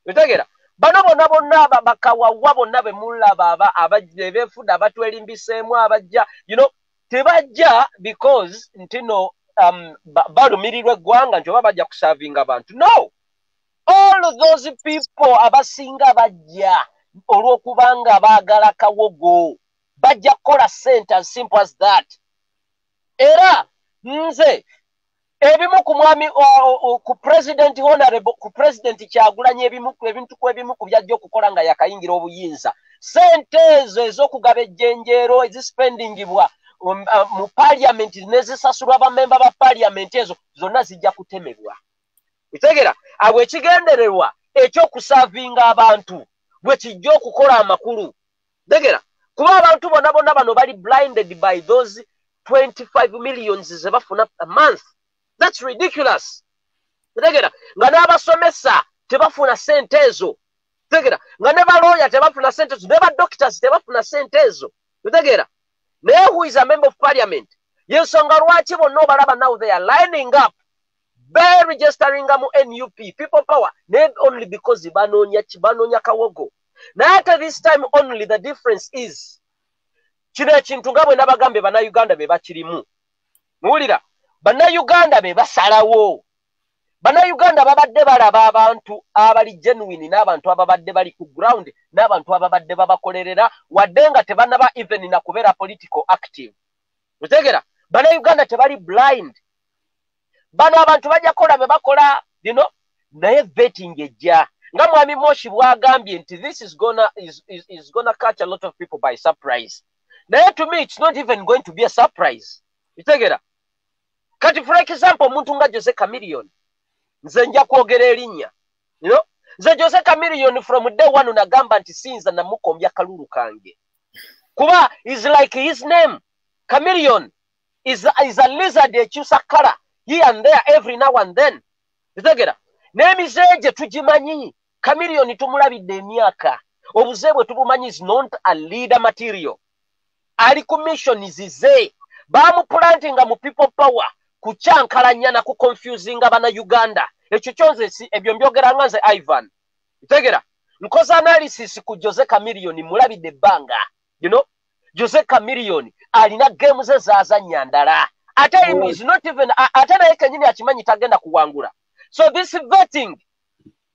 Utegera bano bonna bakawawa bonna bemulaba abajja beefuda abatwelimbiseemu abajja tebajja because nti no balumirirwa eggwanga nti oba bajja kuservinga abantu. No, all of those people abasinga bajja olw'okubanga baagala kawogo, bajja kukola ssente as simple as that. Era nze ebimu ku mwami ku president honorable ku president Kyagulanyi ebimu ku byajja okukola nga yakayingira obuyinza sente ezo ez'okugaba ejjenjeero ezispendingibwa mu parliament nezisasulwa bamemba ba parliament ezo zonna zijja kutemebwa. Itegera abwe kigendererwa ekyokusavinga abantu bwe kijja okukola amakulu. Tegera kuba abantu bonna bano bali blinded by those 25 millions ze bafuna a month. That's ridiculous. Tegera nga n'abasomesa tebafuna sente ezo. Tegera nga ne balooya tebafuna sente ezo, ne ba doctors tebafuna sente ezo. Tegera naye who is a member of parliament? Yensonga lwaki bonna obalaba now they are lining up by registering mu NUP people power not only because banonya kawogo. Now at this time only the difference is kino ekintu nga bwe nabagambe bana Uganda be bakirimu. Muwulira bana Uganda be basalawo. Bana Uganda babadde balaba abantu abali genuine n'abantu ababadde bali ku ground n'abantu ababadde babakolerera wadde nga tebanaba even na kubeera political active. Utegera bana Uganda tebali blind. Bano abantu bajja kola be bakola naye vetting ejja nga mwami Moshi bwagambye nti this is gonna catch a lot of people by surprise. Naye to me it's not even going to be a surprise. Utegera kati for example omuntu nga Jose Chameleone nze nja kwogera erinnya nze Jose Chameleone from day one nagamba nti sinza namukombya kalulu kange kuba is like his name. Chameleone is a lizard ekyusa color here and there every now and then. Utegera n'emizeje tugimanyi. Chameleone tumulabidde emyaka obuze bwe tubumanyi is not a leader material. Ali ku mission zize bamuplantinga mu people power kucyankalanya na ku confusing abana Uganda. Ekyo kyonze ebyo mbyogera nganze Ivan. Utegera nkoza analysis ku Jose Chameleone mulabidde banga. Jose Chameleone alina games ezaza nyandala. Ate him is not even ate naye kenyini akimanyi tagenda kuwangula. So this vetting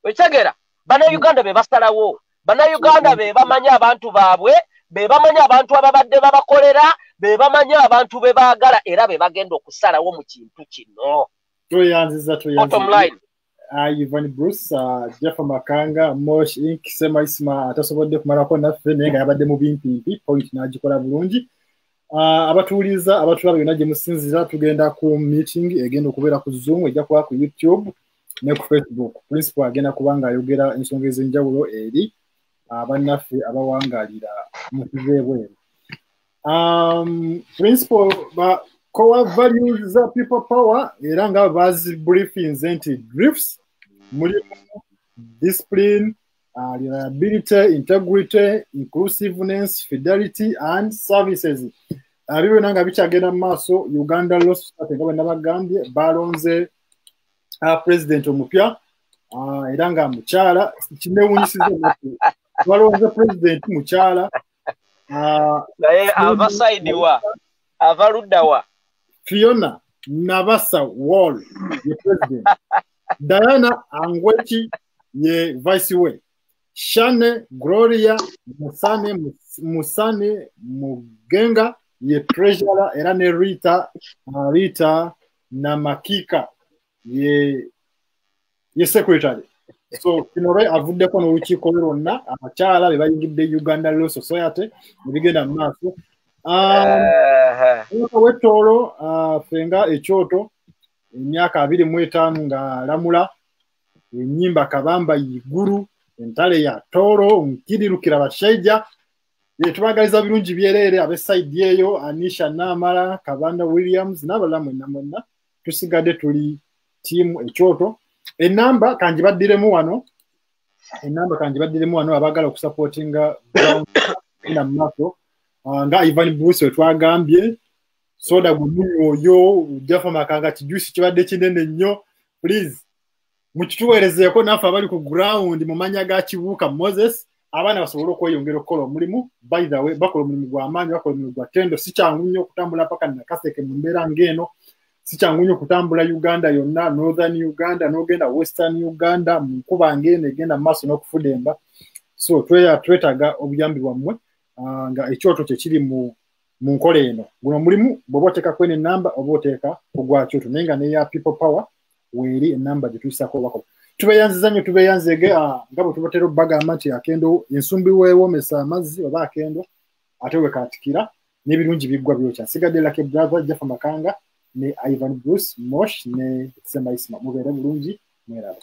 utegera bana Uganda be basalawo. Bana Uganda be bamanya abantu baabwe, be bamanya abantu ababadde babakolera, be bamanya abantu be baagala era be bagenda okusalawo mu kintu kino. Tuyanziza. Bottom line. Ivan Bruce, Jeff Makanga, Mosh Inc. Sema isima atasobodde kumalako naffe naye nga yabadde mu bimpimpi point n'agikola bulungi. Abatuuliza abatulaba byonna gye musinzira tugenda ku meeting egenda okubeera ku Zoom ejja kuba ku YouTube ne ku Facebook. Principal agenda kubanga ayogera ensonga ez'enjawulo eri abannaffe abawangaalira mu kizeebweru. Principal core values za people power era nga bazi briefings nti drifts mulimu discipline, reliability, integrity, inclusiveness, fidelity and services. Bibo nanga bikyagenda mu maaso. Uganda Law Society nga bwe nabagambye balonze president omupya era nga mukyala kinewunyisiza nti balonze president mukyala naye ava side wa ava ludda wa Fiona Nabasa Wall ye president. Diana Angwechi ye vice we. Shane Gloria Musane Mugenga ye treasurer era ne Rita Namakika ye secretary. So kinore avuddeko n'olukiiko lwonna abakyala be bayingidde Uganda Law Society ebigenda mu maaso. Wetoro fenga ekyoto emyaka 25 nga lamula enyimba kabamba iguru entale ya toro nkirirukira bashaija yetubagaliza birungi byerere abe side eyo Anisha Namala Kabanda Williams n'abalamu namonna tusigadde tuli team ekyoto. Enamba kanjibadiremu wano abagala okusupportinga na mato nga Ivan Bruce twagambye soda gumunyo oyo Jeff Makanga kijusi kibadde kinene nnyo. Please mukituwerezeeko nafe abali ku ground mu manya ga Kibuuka Moses abaana basobola okweyongera okukola omulimu. By the way bakola omulimu gw'amaanyi, bakola omulimu gwa tendo. Si kyangu nnyo okutambula paka na Kaseke mu mbeera ng'eno. Si kyangu nnyo okutambula Uganda yonna, Northern Uganda n'ogenda Western Uganda mu nkuba ng'eno egenda mu maaso n'okufudemba. So twetaaga obuyambi bwammwe nga ekyoto kye kiri mu mu nkola eno guno mulimu bw'oba oteekako enamba oba oteeka ogwa Kyoto naye nga neya people power weeri enamba gye tuyisako obubaka tubeeyanziza nnyo tubeeyanzege nga bwe tubatera obbagamba nti akendo ensumbi weewomesa amazzi oba akendo ate wekatikira n'ebirungi biggwa byokya nsigadde Lucky Brother Jaffa Makanga ne Ivan Bruce Mosh ne Semaisima mubeere bulungi mweraba